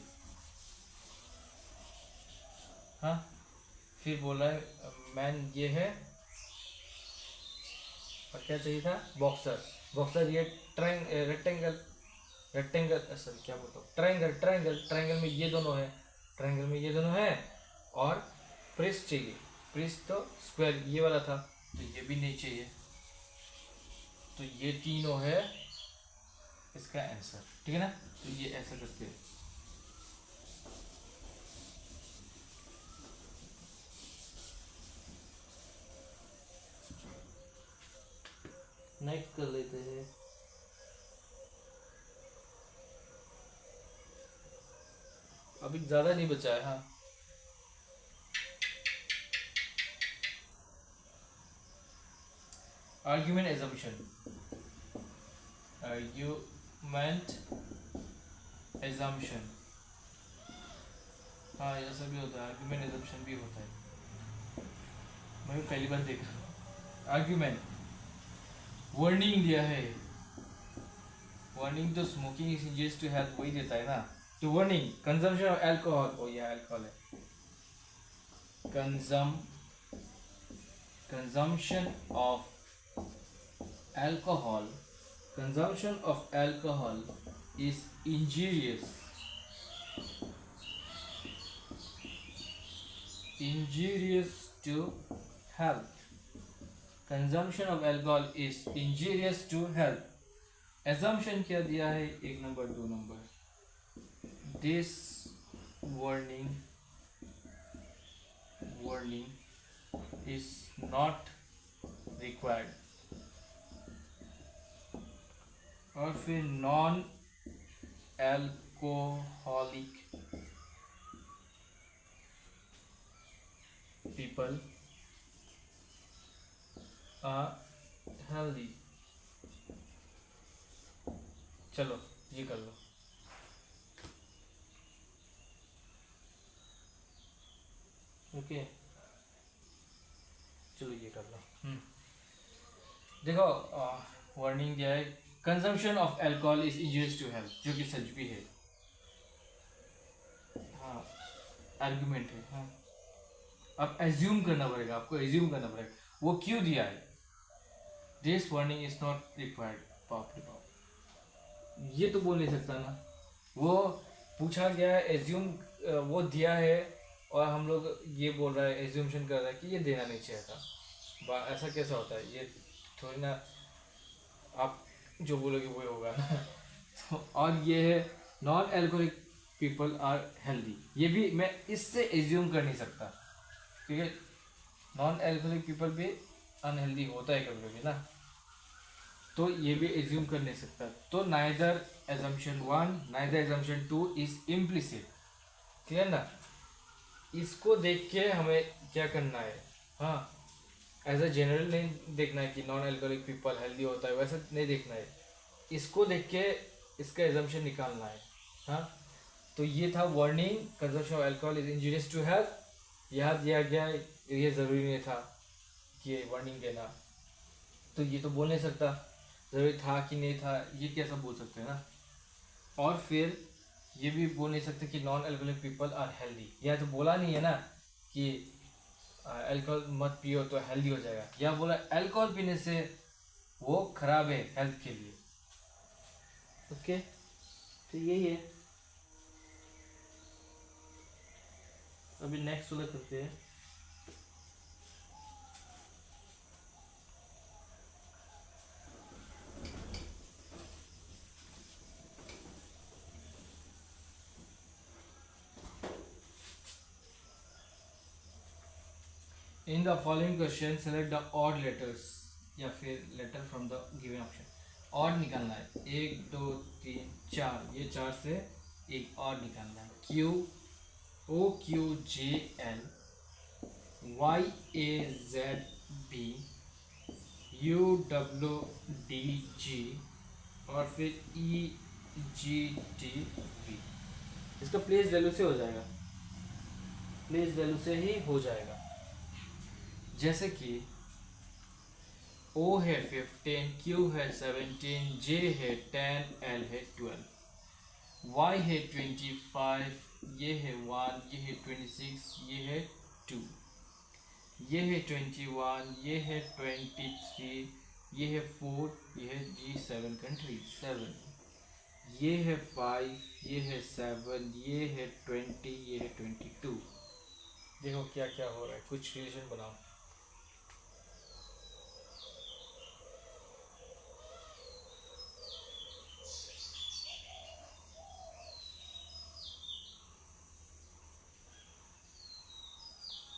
हाँ, फिर बोला है मैन ये है, और क्या चाहिए था? बॉक्सर। बॉक्सर ये रेक्टेंगल, सॉरी क्या बोलता हूँ, ट्रायंगल में ये दोनों है, ट्रायंगल में ये दोनों है। और प्रिस्ट चाहिए, प्रिस्ट तो स्क्वायर ये वाला था, तो ये भी नहीं चाहिए। तो ये तीनों है इसका आंसर। ठीक है ना? तो ये ऐसा करते हैं। नेक्स्ट कर लेते हैं। अभी ज्यादा नहीं बचा है। हाँ, आर्ग्यूमेंट एजम्पशन, आर्ग्यूमेंट एजम्पशन, हाँ ऐसा भी होता है, आर्ग्यूमेंट एजम्पशन भी होता है। मैं भी पहली बार देख रहा हूँ। आर्ग्यूमेंट, वार्निंग दिया है, वार्निंग तो smoking is injurious to health वही देता है ना। तो वार्निंग, कंजम्पशन ऑफ अल्कोहल, ओ ये अल्कोहल है, consumption of alcohol is injurious to health. Consumption of alcohol is injurious to health. Assumption क्या दिया है? 1 number 2 number. This warning is not required। और फिर non alcoholic people are healthy. चलो ये कर लो। ओके, चलो ये कर लो। देखो वार्निंग दिया है, consumption of alcohol is injurious to health, जो कि सच भी है। हाँ, आर्गुमेंट है। हाँ, अब एज्यूम करना पड़ेगा, आपको एज्यूम करना पड़ेगा वो क्यों दिया है। This warning is not required. बाप रे बाप, ये तो बोल नहीं सकता ना। वो पूछा गया है, एज्यूम वो दिया है और हम लोग ये बोल रहा है, एज्यूमशन कर रहा है कि ये देना नहीं चाहिए था। ऐसा कैसा होता है? ये थोड़ी ना आप जो बोलोगे वो होगा ना। तो और ये है non alcoholic people are healthy, ये भी मैं इससे एज्यूम कर नहीं सकता, क्योंकि नॉन एल्कोहलिक पीपल भी अनहेल्दी होता है कभी कभी ना, तो ये भी एज्यूम कर नहीं सकता। तो neither assumption 1 neither assumption 2 is implicit. Clear ना? इसको देख के हमें क्या करना है, हाँ, एज अ जनरल नहीं देखना है कि नॉन एल्कोहलिक पीपल हेल्दी होता है, वैसा नहीं देखना है। इसको देख के इसका एजम्पशन निकालना है। हाँ, तो ये था warning, consumption of alcohol is injurious to health. याद दिया गया है, ये ज़रूरी नहीं था कि ये वार्निंग देना, तो ये तो बोल नहीं सकता ज़रूरी था कि नहीं था, ये कैसा बोल सकते हैं ना। और फिर ये भी बोल नहीं सकते कि non alcoholic people are healthy, यह तो बोला नहीं है ना कि अल्कोहल मत पियो तो हेल्दी हो जाएगा, या बोला अल्कोहल पीने से वो खराब है हेल्थ के लिए। ओके, तो यही है। अभी नेक्स्ट वाला करते हैं। In the following question select the odd letters, या फिर letter from the given option. Odd निकालना है, 1 2 3 4, ये 4 से एक ऑड निकालना है। Q O Q J L Y A Z B U W D G और फिर ई जी टी वी। इसका प्लेस वैल्यू से हो जाएगा, प्लेस वैल्यू से ही हो जाएगा। जैसे कि O है 15, Q है 17, J है 10, L है 12, Y है 25, ये है 1, ये है 26, ये है 2, ये है 21, ये है 23, ये है 4, ये है G7 कंट्री 7, ये है 5, ये है 7, ये है 20, ये है 22। देखो क्या क्या हो रहा है, कुछ रिलेशन बनाओ।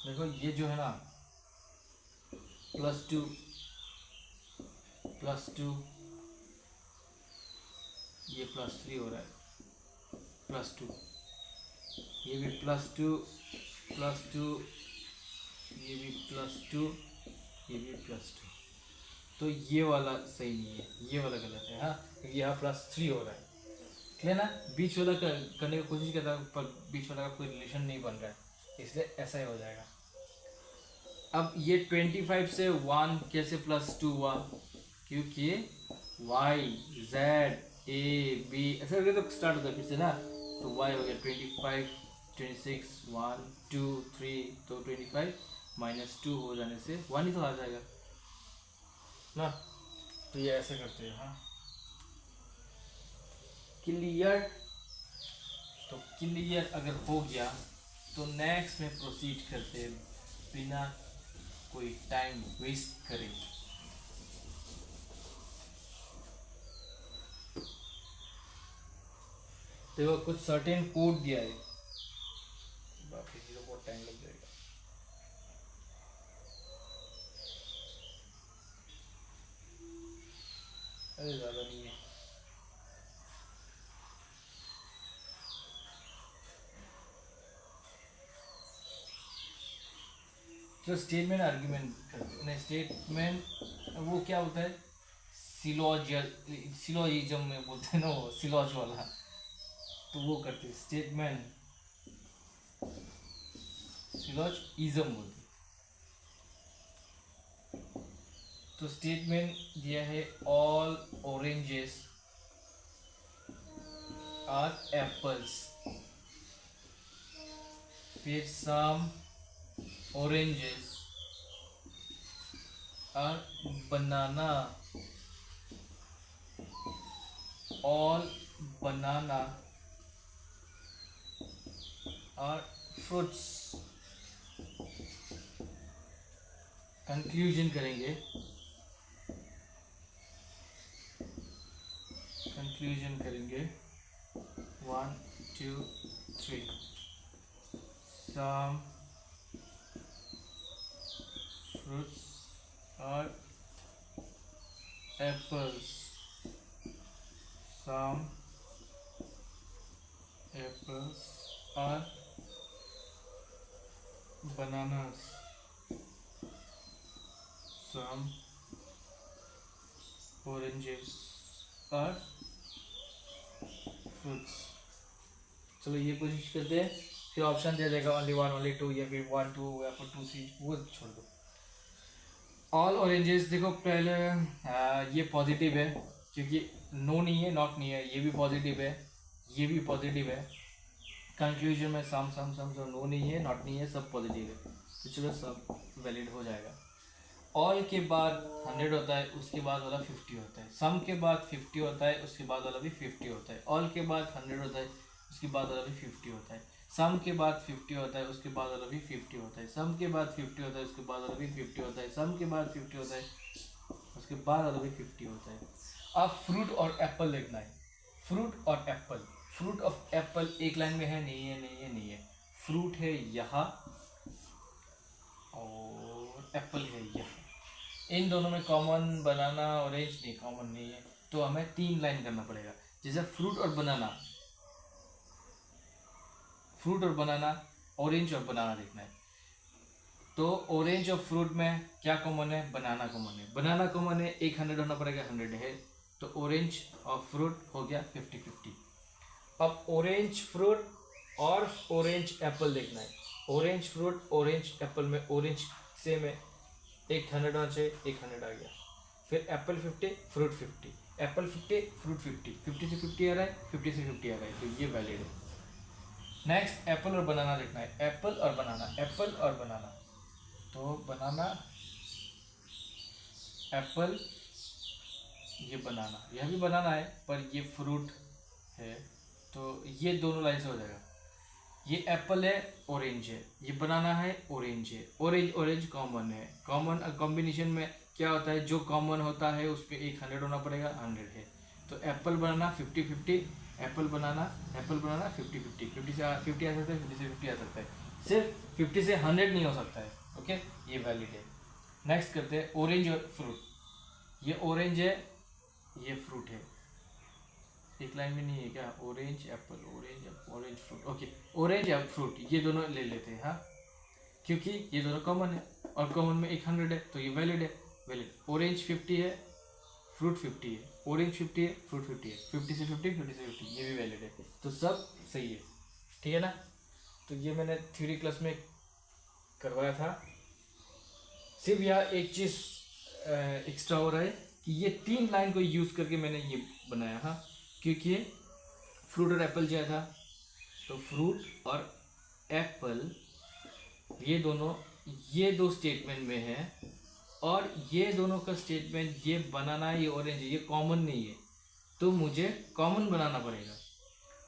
देखो ये जो है ना, +2 +2, ये +3 हो रहा है, +2, ये भी +2 +2, ये भी +2, ये भी +2। तो ये वाला सही नहीं है, ये वाला गलत है। हाँ, क्योंकि यहाँ +3 हो रहा है। क्लियर ना? बीच वाला करने की कोशिश करता हूँ पर बीच वाला का कोई रिलेशन नहीं बन रहा है, इसलिए ऐसा ही हो जाएगा। अब ये 25 से 1 कैसे +2 हुआ? क्योंकि Y Z A B ऐसा करके तो स्टार्ट होता है फिर से ना, तो Y हो गया 25 26 1 2 3, तो 25 -2 हो जाने से 1 ही तो आ जाएगा ना। तो ये ऐसे करते हैं। हाँ, क्लियर? तो क्लियर अगर हो गया तो नेक्स्ट में प्रोसीड करते हैं बिना कोई टाइम वेस्ट करे। देखो कुछ सर्टेन कोड दिया है, बाकी चीज़ों बहुत टाइम लग जाएगा। अरे ज़्यादा नहीं है। जो स्टेटमेंट आर्ग्यूमेंट करते हैं, स्टेटमेंट वो क्या होता है, सिलोजिज्म में बोलते हैं ना, वो सिलॉज वाला, तो वो करते हैं स्टेटमेंट सिलॉजिज्म बोलते हैं। तो स्टेटमेंट दिया है ऑल ऑरेंजेस आर एप्पल्स, फिर some oranges are banana, all banana are fruits। Conclusion करेंगे, कंक्लूजन करेंगे 1 2 3 some fruits are apples, some apples are bananas, some oranges are fruits। चलो ये कोशिश करते हैं, फिर ऑप्शन दे देगा ओनली वन ओनली टू या फिर वन टू या फिर टू थ्री, वो छोड़ दो। ऑल ऑरेंजेस देखो पहले ये पॉजिटिव है क्योंकि नो नहीं है, नॉट नहीं है, ये भी पॉजिटिव है, ये भी पॉजिटिव है। कंक्लूजन में सम सम सम सम नो नहीं है, नॉट नहीं है, सब पॉजिटिव है, तो चलो सब वैलिड हो जाएगा। ऑल के बाद 100 होता है, उसके बाद वाला 50 होता है। सम के बाद 50 होता है, उसके बाद वाला भी 50 होता है। ऑल के बाद 100 होता है, उसके बाद वाला भी 50 होता है। सम के बाद 50 होता है, उसके बाद वाला भी 50 होता है। सम के बाद 50 होता है, उसके बाद वाला भी 50 होता है। सम के बाद 50 होता है, उसके बाद वाला भी 50 होता है। अब फ्रूट और एप्पल देखना है, फ्रूट और एप्पल। फ्रूट ऑफ एप्पल एक लाइन में है, नहीं है, नहीं है, नहीं है। फ्रूट है यहाँ और एप्पल है यहाँ, इन दोनों में कॉमन बनाना ऑरेंज नहीं, कॉमन नहीं है, तो हमें 3 लाइन करना पड़ेगा। जैसे फ्रूट और बनाना, फ्रूट और बनाना, ऑरेंज और बनाना देखना है, तो ऑरेंज और फ्रूट में क्या कॉमन है, बनाना कॉमन है। बनाना कॉमन है, एक 100 होना पड़ेगा, 100 है, तो ऑरेंज और फ्रूट हो गया 50-50। अब ऑरेंज फ्रूट और ऑरेंज एप्पल देखना है। ऑरेंज फ्रूट ऑरेंज एप्पल में ऑरेंज सेम है, एक 100 होना चाहिए, एक 100 आ गया। फिर एप्पल 50 फ्रूट 50, एप्पल 50 फ्रूट 50, 50 से 50 आ रहा है, 50 से 50 आ रहा है, तो ये वैलिड है। नेक्स्ट एप्पल और बनाना देखना है, एप्पल और बनाना, एप्पल और बनाना, तो बनाना एप्पल, ये बनाना, यह भी बनाना है पर ये फ्रूट है, तो ये दोनों लाइन से हो जाएगा। ये एप्पल है, ऑरेंज है, ये बनाना है, ऑरेंज है, ऑरेंज ऑरेंज कॉमन है। कॉमन कॉम्बिनेशन में क्या होता है, जो कॉमन होता है उस पर एक 100 होना पड़ेगा, 100 है, तो एप्पल बनाना 50-50, एप्पल बनाना 50-50, 50 से 50 आ सकता है, 50 से 50 आ सकता है, सिर्फ 50 से 100 नहीं हो सकता है। ओके, ये वैलिड है। नेक्स्ट करते हैं ऑरेंज और फ्रूट। ये ऑरेंज है, ये फ्रूट है, एक लाइन में नहीं है क्या, orange Apple, orange orange fruit, okay, orange या फ्रूट ये दोनों ले लेते हैं, हाँ, क्योंकि ये दोनों कॉमन है और कॉमन में एक 100 है, तो ये वैलिड है, वैलिड। ऑरेंज 50 है, फ्रूट 50 है, ऑरेंज 50 है, फ्रूट 50 है, 50 से 50, 50 से 50, ये भी वैलिड है, तो सब सही है, ठीक है ना। तो ये मैंने थ्योरी क्लास में करवाया था। सिर्फ यहाँ एक चीज़ एक्स्ट्रा हो रहा है कि ये 3 लाइन को यूज़ करके मैंने ये बनाया, हाँ, क्योंकि फ्रूट और एप्पल जो था, तो फ्रूट और एप्पल ये दोनों, ये 2 स्टेटमेंट में है, और ये दोनों का स्टेटमेंट, ये बनाना, ये ऑरेंज, ये कॉमन नहीं है, तो मुझे कॉमन बनाना पड़ेगा।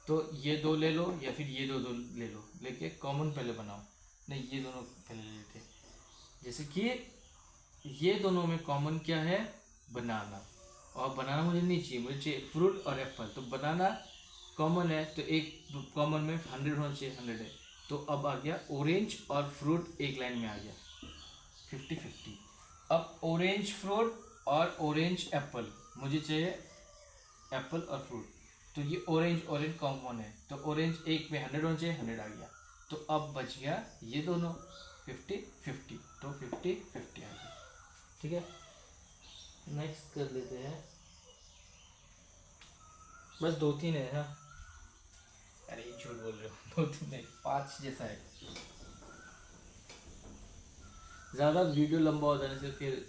तो ये 2 ले लो या फिर ये 2 ले लो, लेके कॉमन पहले बनाओ, नहीं ये दोनों पहले ले लेते। जैसे कि ये दोनों में कॉमन क्या है, बनाना, और बनाना मुझे नहीं चाहिए, मुझे चाहिए फ्रूट और एप्पल, तो बनाना कॉमन है, तो एक कॉमन में 100 होना चाहिए, 100 है, तो अब आ गया ऑरेंज और फ्रूट एक लाइन में आ गया 50-50। अब ऑरेंज फ्रूट और ऑरेंज एप्पल, मुझे चाहिए एप्पल और फ्रूट, तो ये ऑरेंज ऑरेंज कॉमन है, तो ऑरेंज एक में 100 होना चाहिए, 100 आ गया, तो अब बच गया ये दोनों 50-50, तो 50-50 आ गया, ठीक है। नेक्स्ट कर लेते हैं, बस 2-3 है, हाँ, अरे ये झूठ बोल रहे हो, 2-3 नहीं, 5 जैसा है, ज़्यादा वीडियो लंबा हो जाने से फिर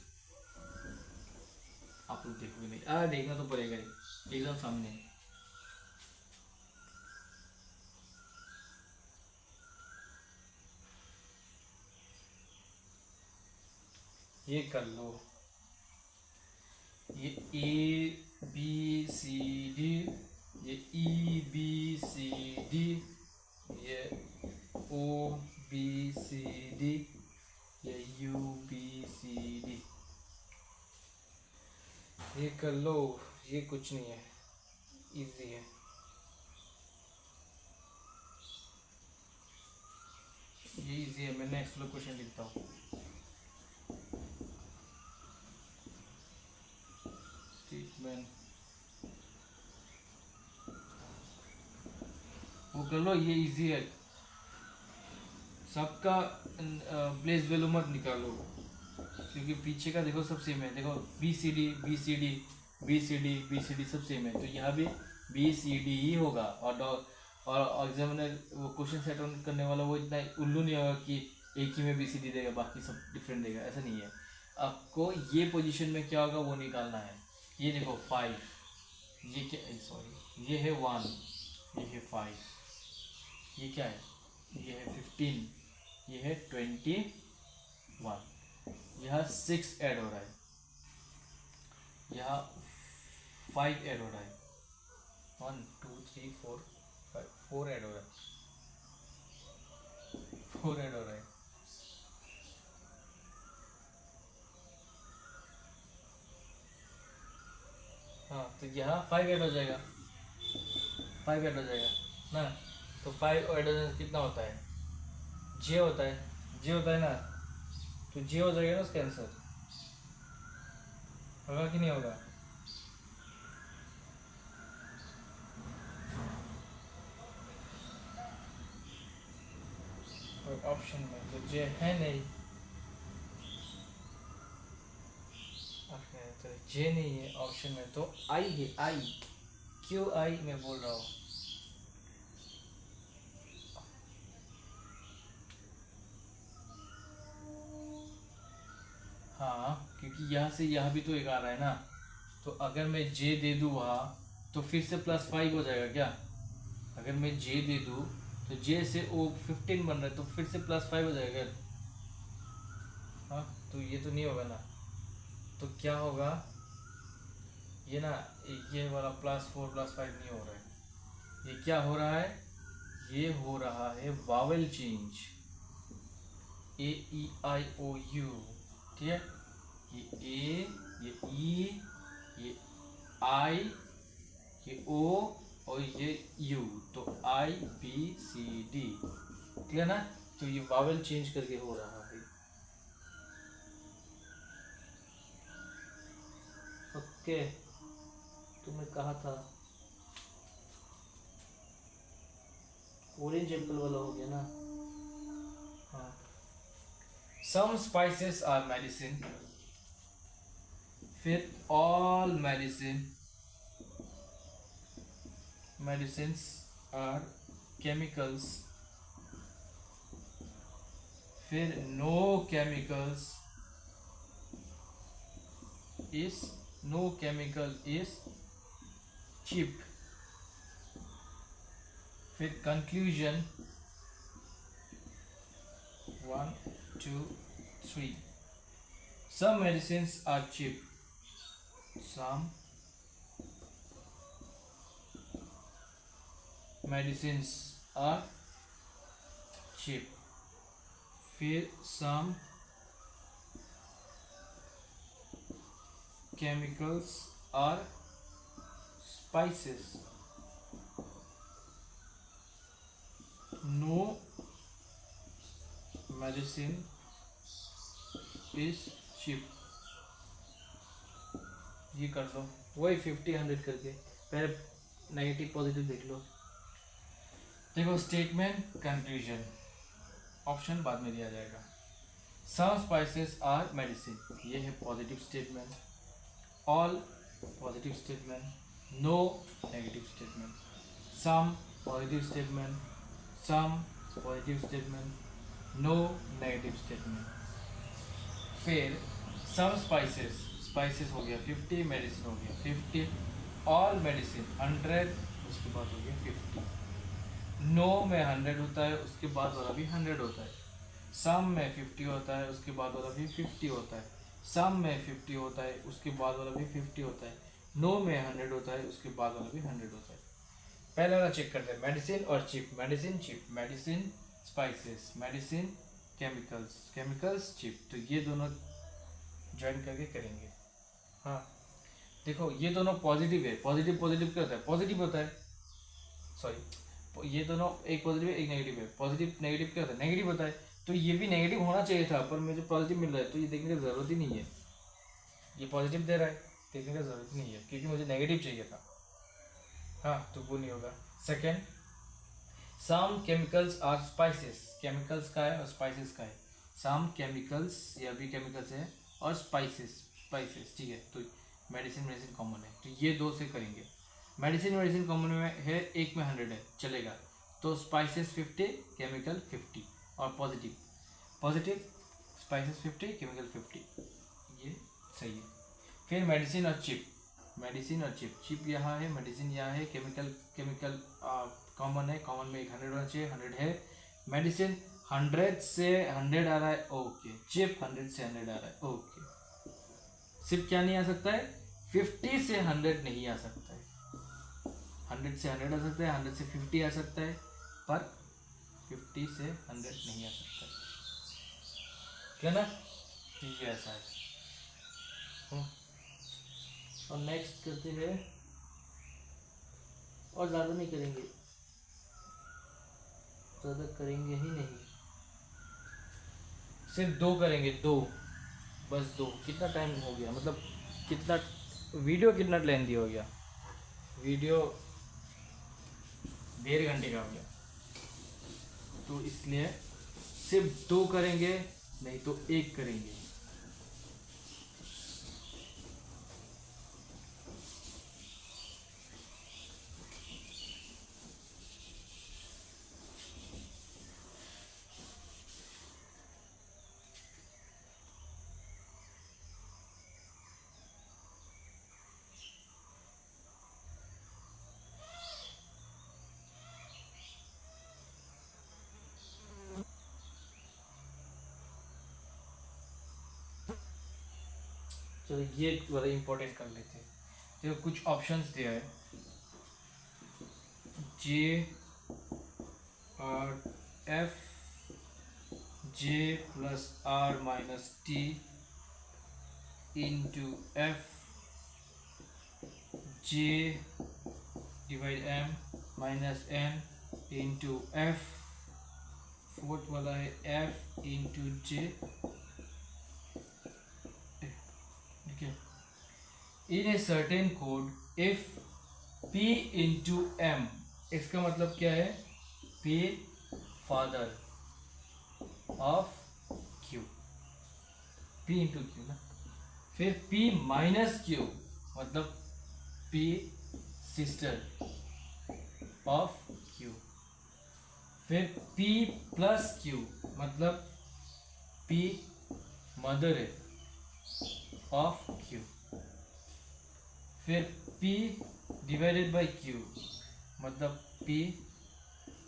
आप लोग देखोगे नहीं, देखना तो पड़ेगा ही, एकदम सामने है। ये कर लो, ये ABCD, ये EBCD, ये OBCD, ये UBCD ये कर लो, ये कुछ नहीं है, इजी है। ये इजी है, मैं नेक्स्ट वाला क्वेश्चन लिखता हूँ। स्टेटमेंट वो कर लो, ये इजी है। सबका प्लेस वैल्यू मत निकालो, क्योंकि पीछे का देखो सब सेम है। देखो BCD BCD BCD BCD सब सेम है, तो यहाँ भी BCD ही होगा। और एग्जामिनर वो क्वेश्चन सेट करने वाला वो इतना उल्लू नहीं होगा कि एक ही में BCD देगा बाकी सब डिफरेंट देगा, ऐसा नहीं है। आपको ये पोजीशन में क्या होगा वो निकालना है। ये देखो 5, ये क्या, सॉरी ये है 1, ये है 5, ये क्या है, ये है 15, ये है 21, यहाँ 6 ऐड हो रहा है, यहाँ 5 ऐड हो रहा है, 1 2 3 4 5 4 ऐड हो रहा है, 4 ऐड हो रहा है। हाँ तो यहाँ 5 ऐड हो जाएगा, 5 ऐड हो जाएगा ना। तो 5 ऐड हो जाए कितना होता है, J होता है, J होता है ना, तो J हो जाएगा ना उसका आंसर, होगा कि नहीं होगा। और ऑप्शन में तो J है नहीं, तो J नहीं है ऑप्शन में, तो I है, I, क्यों I मैं बोल रहा हूँ। हाँ क्योंकि यहाँ से यहाँ भी तो एक आ रहा है ना, तो अगर मैं J दे दूँ वहाँ तो फिर से +5 हो जाएगा क्या। अगर मैं J दे दूँ तो J से वो 15 बन रहा है, तो फिर से +5 हो जाएगा। हाँ तो ये तो नहीं होगा ना, तो क्या होगा ये ना, ये वाला +4 +5 नहीं हो रहा है। ये क्या हो रहा है, ये हो रहा है वावेल चेंज, AEIOU, ठीक है। ये A, ये E, ये I, ये O और ये U, तो IBCD, ठीक है ना। तो ये वावेल चेंज करके हो रहा है। ओके, तो मैं कहा था ऑरेंज एप्पल वाला हो गया ना। हाँ, सम स्पाइसेस आर मेडिसिन, फिर ऑल मेडिसिन्स आर केमिकल्स, फिर नो केमिकल इज चीप, फिर conclusion 1 2 3, some medicines are cheap, some medicines are cheap, फिर some chemicals are spices, no medicine is cheap। ये कर लो वही 50-100 करके, पहले नेगेटिव पॉजिटिव देख लो। देखो स्टेटमेंट कंक्लूजन ऑप्शन बाद में दिया जाएगा। सम स्पाइसेस आर मेडिसिन, ये है positive statement, all positive statement, no negative statement, some positive statement, some positive statement, no negative statement. फिर सम स्पाइसेस हो गया 50, मेडिसिन हो गया 50, ऑल मेडिसिन 100, उसके बाद हो गया 50, नो में 100 होता है, उसके बाद वाला भी 100 होता है, सम में 50 होता है, उसके बाद वाला भी 50 होता है, सम में 50 होता है, उसके बाद वाला भी 50 होता है, नो में 100 होता है, उसके बाद वाला भी 100 होता है। पहले वाला चेक करते हैं, मेडिसिन और chip, medicine chip, medicine spices, medicine chemicals chip, तो ये दोनों ज्वाइन करके करेंगे। हाँ देखो ये दोनों पॉजिटिव है, पॉजिटिव पॉजिटिव क्या होता है, पॉजिटिव होता है, सॉरी ये दोनों एक पॉजिटिव है एक नेगेटिव है, पॉजिटिव नेगेटिव क्या होता है, नेगेटिव होता है। तो ये भी नेगेटिव होना चाहिए था, पर मुझे पॉजिटिव मिल रहा है तो ये देखने की ज़रूरत ही नहीं है, ये पॉजिटिव दे रहा है, देखने की ज़रूरत ही नहीं है क्योंकि मुझे नेगेटिव चाहिए था। हाँ तो वो नहीं होगा। Second, some chemicals are spices, chemicals का है और स्पाइसेस का है। सम केमिकल्स, ये भी केमिकल्स है और स्पाइसेस ठीक है। तो मेडिसिन कॉमन है, तो ये दो से करेंगे। मेडिसिन कॉमन में है, एक में 100 है चलेगा, तो स्पाइसेस 50 केमिकल 50 और पॉजिटिव स्पाइसेस 50 केमिकल 50, ये सही है। फिर मेडिसिन और चिप, चिप यहाँ है, मेडिसिन यहाँ है, केमिकल कॉमन है, कॉमन में एक 100 होना चाहिए, 100 है। मेडिसिन 100 से 100 आ रहा है, ओके। चिप 100 से 100 आ रहा है, ओके। सिर्फ क्या नहीं आ सकता है, 50 से 100 नहीं आ सकता है, 100 से 100 आ सकता है, 100 से 50 आ सकता है, पर 50 से 100 नहीं आ सकता है, क्या ना, ठीक है ऐसा है। और नेक्स्ट करते हैं, और ज़्यादा नहीं करेंगे, ज़्यादा करेंगे ही नहीं, सिर्फ 2 करेंगे, 2 बस 2। कितना टाइम हो गया, मतलब कितना वीडियो कितना लेंथी हो गया, वीडियो 1.5 घंटे का हो गया, तो इसलिए सिर्फ 2 करेंगे, नहीं तो 1 करेंगे। चलो ये वाला इम्पोर्टेंट कर लेते हैं। देखो कुछ ऑप्शंस दिया है, जे और F, J plus R minus T into F, J divide M minus N into F, fourth वाला है F into J, in a certain code if p into m, इसका मतलब क्या है, p father of q, p into q ना, फिर p minus q मतलब p sister of q, फिर p प्लस q मतलब p मदर है ऑफ q, फिर p डिवाइडेड बाई q मतलब p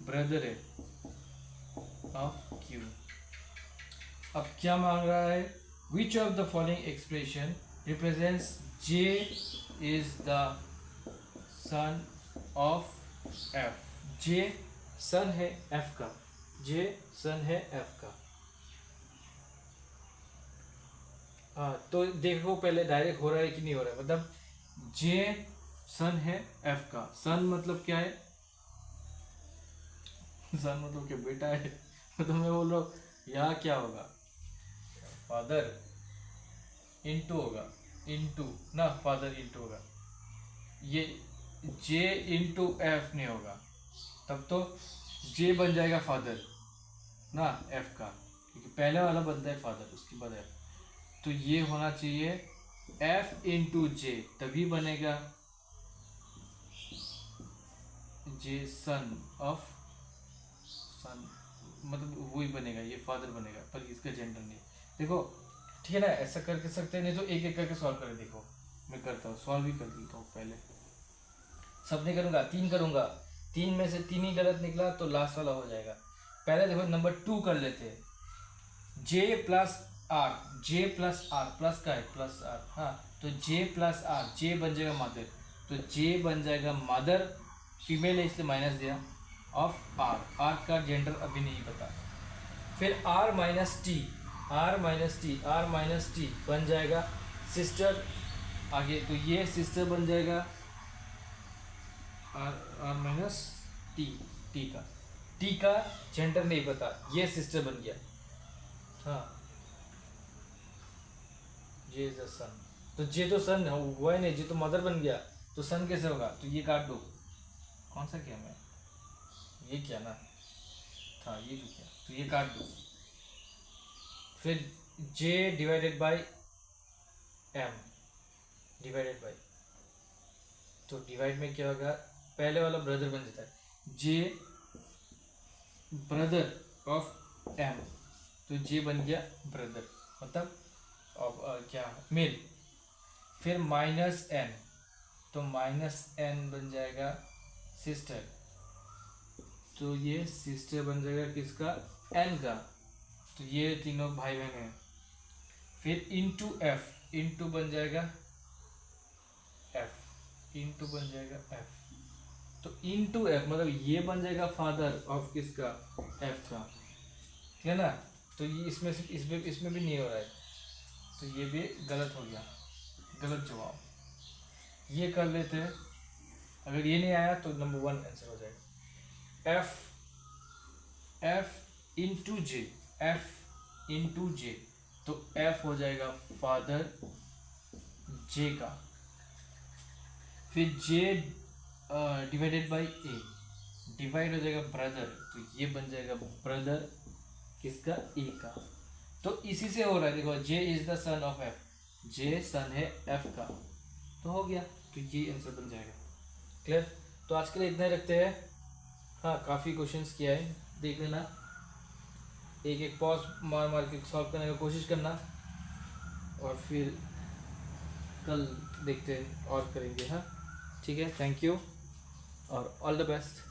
ब्रदर है ऑफ q। अब क्या मांग रहा है, which of the following expression represents j is the son of f, j सन है f का, j सन है f का। हाँ तो देखो पहले डायरेक्ट हो रहा है कि नहीं हो रहा है, मतलब जे सन है एफ का, सन मतलब क्या है, सन मतलब क्या बेटा है, मतलब मैं बोल रहा हूँ यहाँ क्या होगा, फादर इंटू होगा, इंटू ना फादर इंटू होगा, ये जे इंटू एफ नहीं होगा, तब तो जे बन जाएगा फादर ना एफ का, क्योंकि पहले वाला बनता है फादर उसके बाद एफ, तो ये होना चाहिए एफ इंटू जे, तभी बनेगा जे सन ऑफ, सन मतलब वही बनेगा, ये फादर बनेगा, पर इसका जेंडर नहीं। देखो ठीक है ना, ऐसा करके सकते हैं, नहीं तो एक एक करके सॉल्व कर, देखो मैं करता हूँ, सॉल्व भी कर देता हूँ, पहले सब नहीं करूँगा, 3 करूँगा, 3 में से 3 ही गलत निकला तो लास्ट वाला हो जाएगा। पहले देखो नंबर 2 कर लेते हैं, J plus R, J plus R, plus का है प्लस आर, हाँ तो जे प्लस आर, जे बन जाएगा मदर, तो जे बन जाएगा मदर, फीमेल है इसलिए माइनस दिया, ऑफ आर, आर का जेंडर अभी नहीं पता, फिर R minus T, R minus T, R minus T बन जाएगा सिस्टर। आगे तो ये सिस्टर बन जाएगा R, R minus T, T का जेंडर नहीं पता, ये सिस्टर बन गया। हाँ, जे इज द सन, तो जे तो सन हुआ ही नहीं, जे तो मदर बन गया, तो सन कैसे होगा? तो ये काट दो, कौन सा किया मैं, ये किया ना था, ये भी किया, तो ये काट दो। फिर J divided by M, divided by, तो डिवाइड में क्या होगा, पहले वाला ब्रदर बन जाता है, जे ब्रदर ऑफ एम, तो जे बन गया ब्रदर, मतलब अब क्या मेल। फिर माइनस एन, तो माइनस एन बन जाएगा सिस्टर, तो ये सिस्टर बन जाएगा किसका, एन का, तो ये तीनों भाई बहन हैं। फिर इंटू एफ, इंटू बन जाएगा एफ, इंटू बन जाएगा एफ, तो इंटू एफ मतलब ये बन जाएगा फादर ऑफ किसका, एफ का, ठीक है ना। तो ये इसमें भी नहीं हो रहा है, तो ये भी गलत हो गया, गलत जवाब। ये कर लेते हैं, अगर ये नहीं आया तो नंबर 1 आंसर हो जाएगा। एफ इंटू जे, एफ इंटू जे, तो एफ हो जाएगा फादर जे का। फिर जे डिवाइडेड बाय ए, डिवाइड हो जाएगा ब्रदर, तो ये बन जाएगा ब्रदर किसका, ए का। तो इसी से हो रहा है, देखो J is the son of F, J son है एफ का, तो हो गया, तो ये आंसर बन जाएगा। क्लियर? तो आज के लिए इतना ही रखते हैं। हाँ, काफ़ी क्वेश्चंस किया है, देख लेना, एक एक पॉज मार मार के सॉल्व करने की कोशिश करना, और फिर कल देखते हैं और करेंगे। हाँ ठीक है, थैंक यू और ऑल द बेस्ट।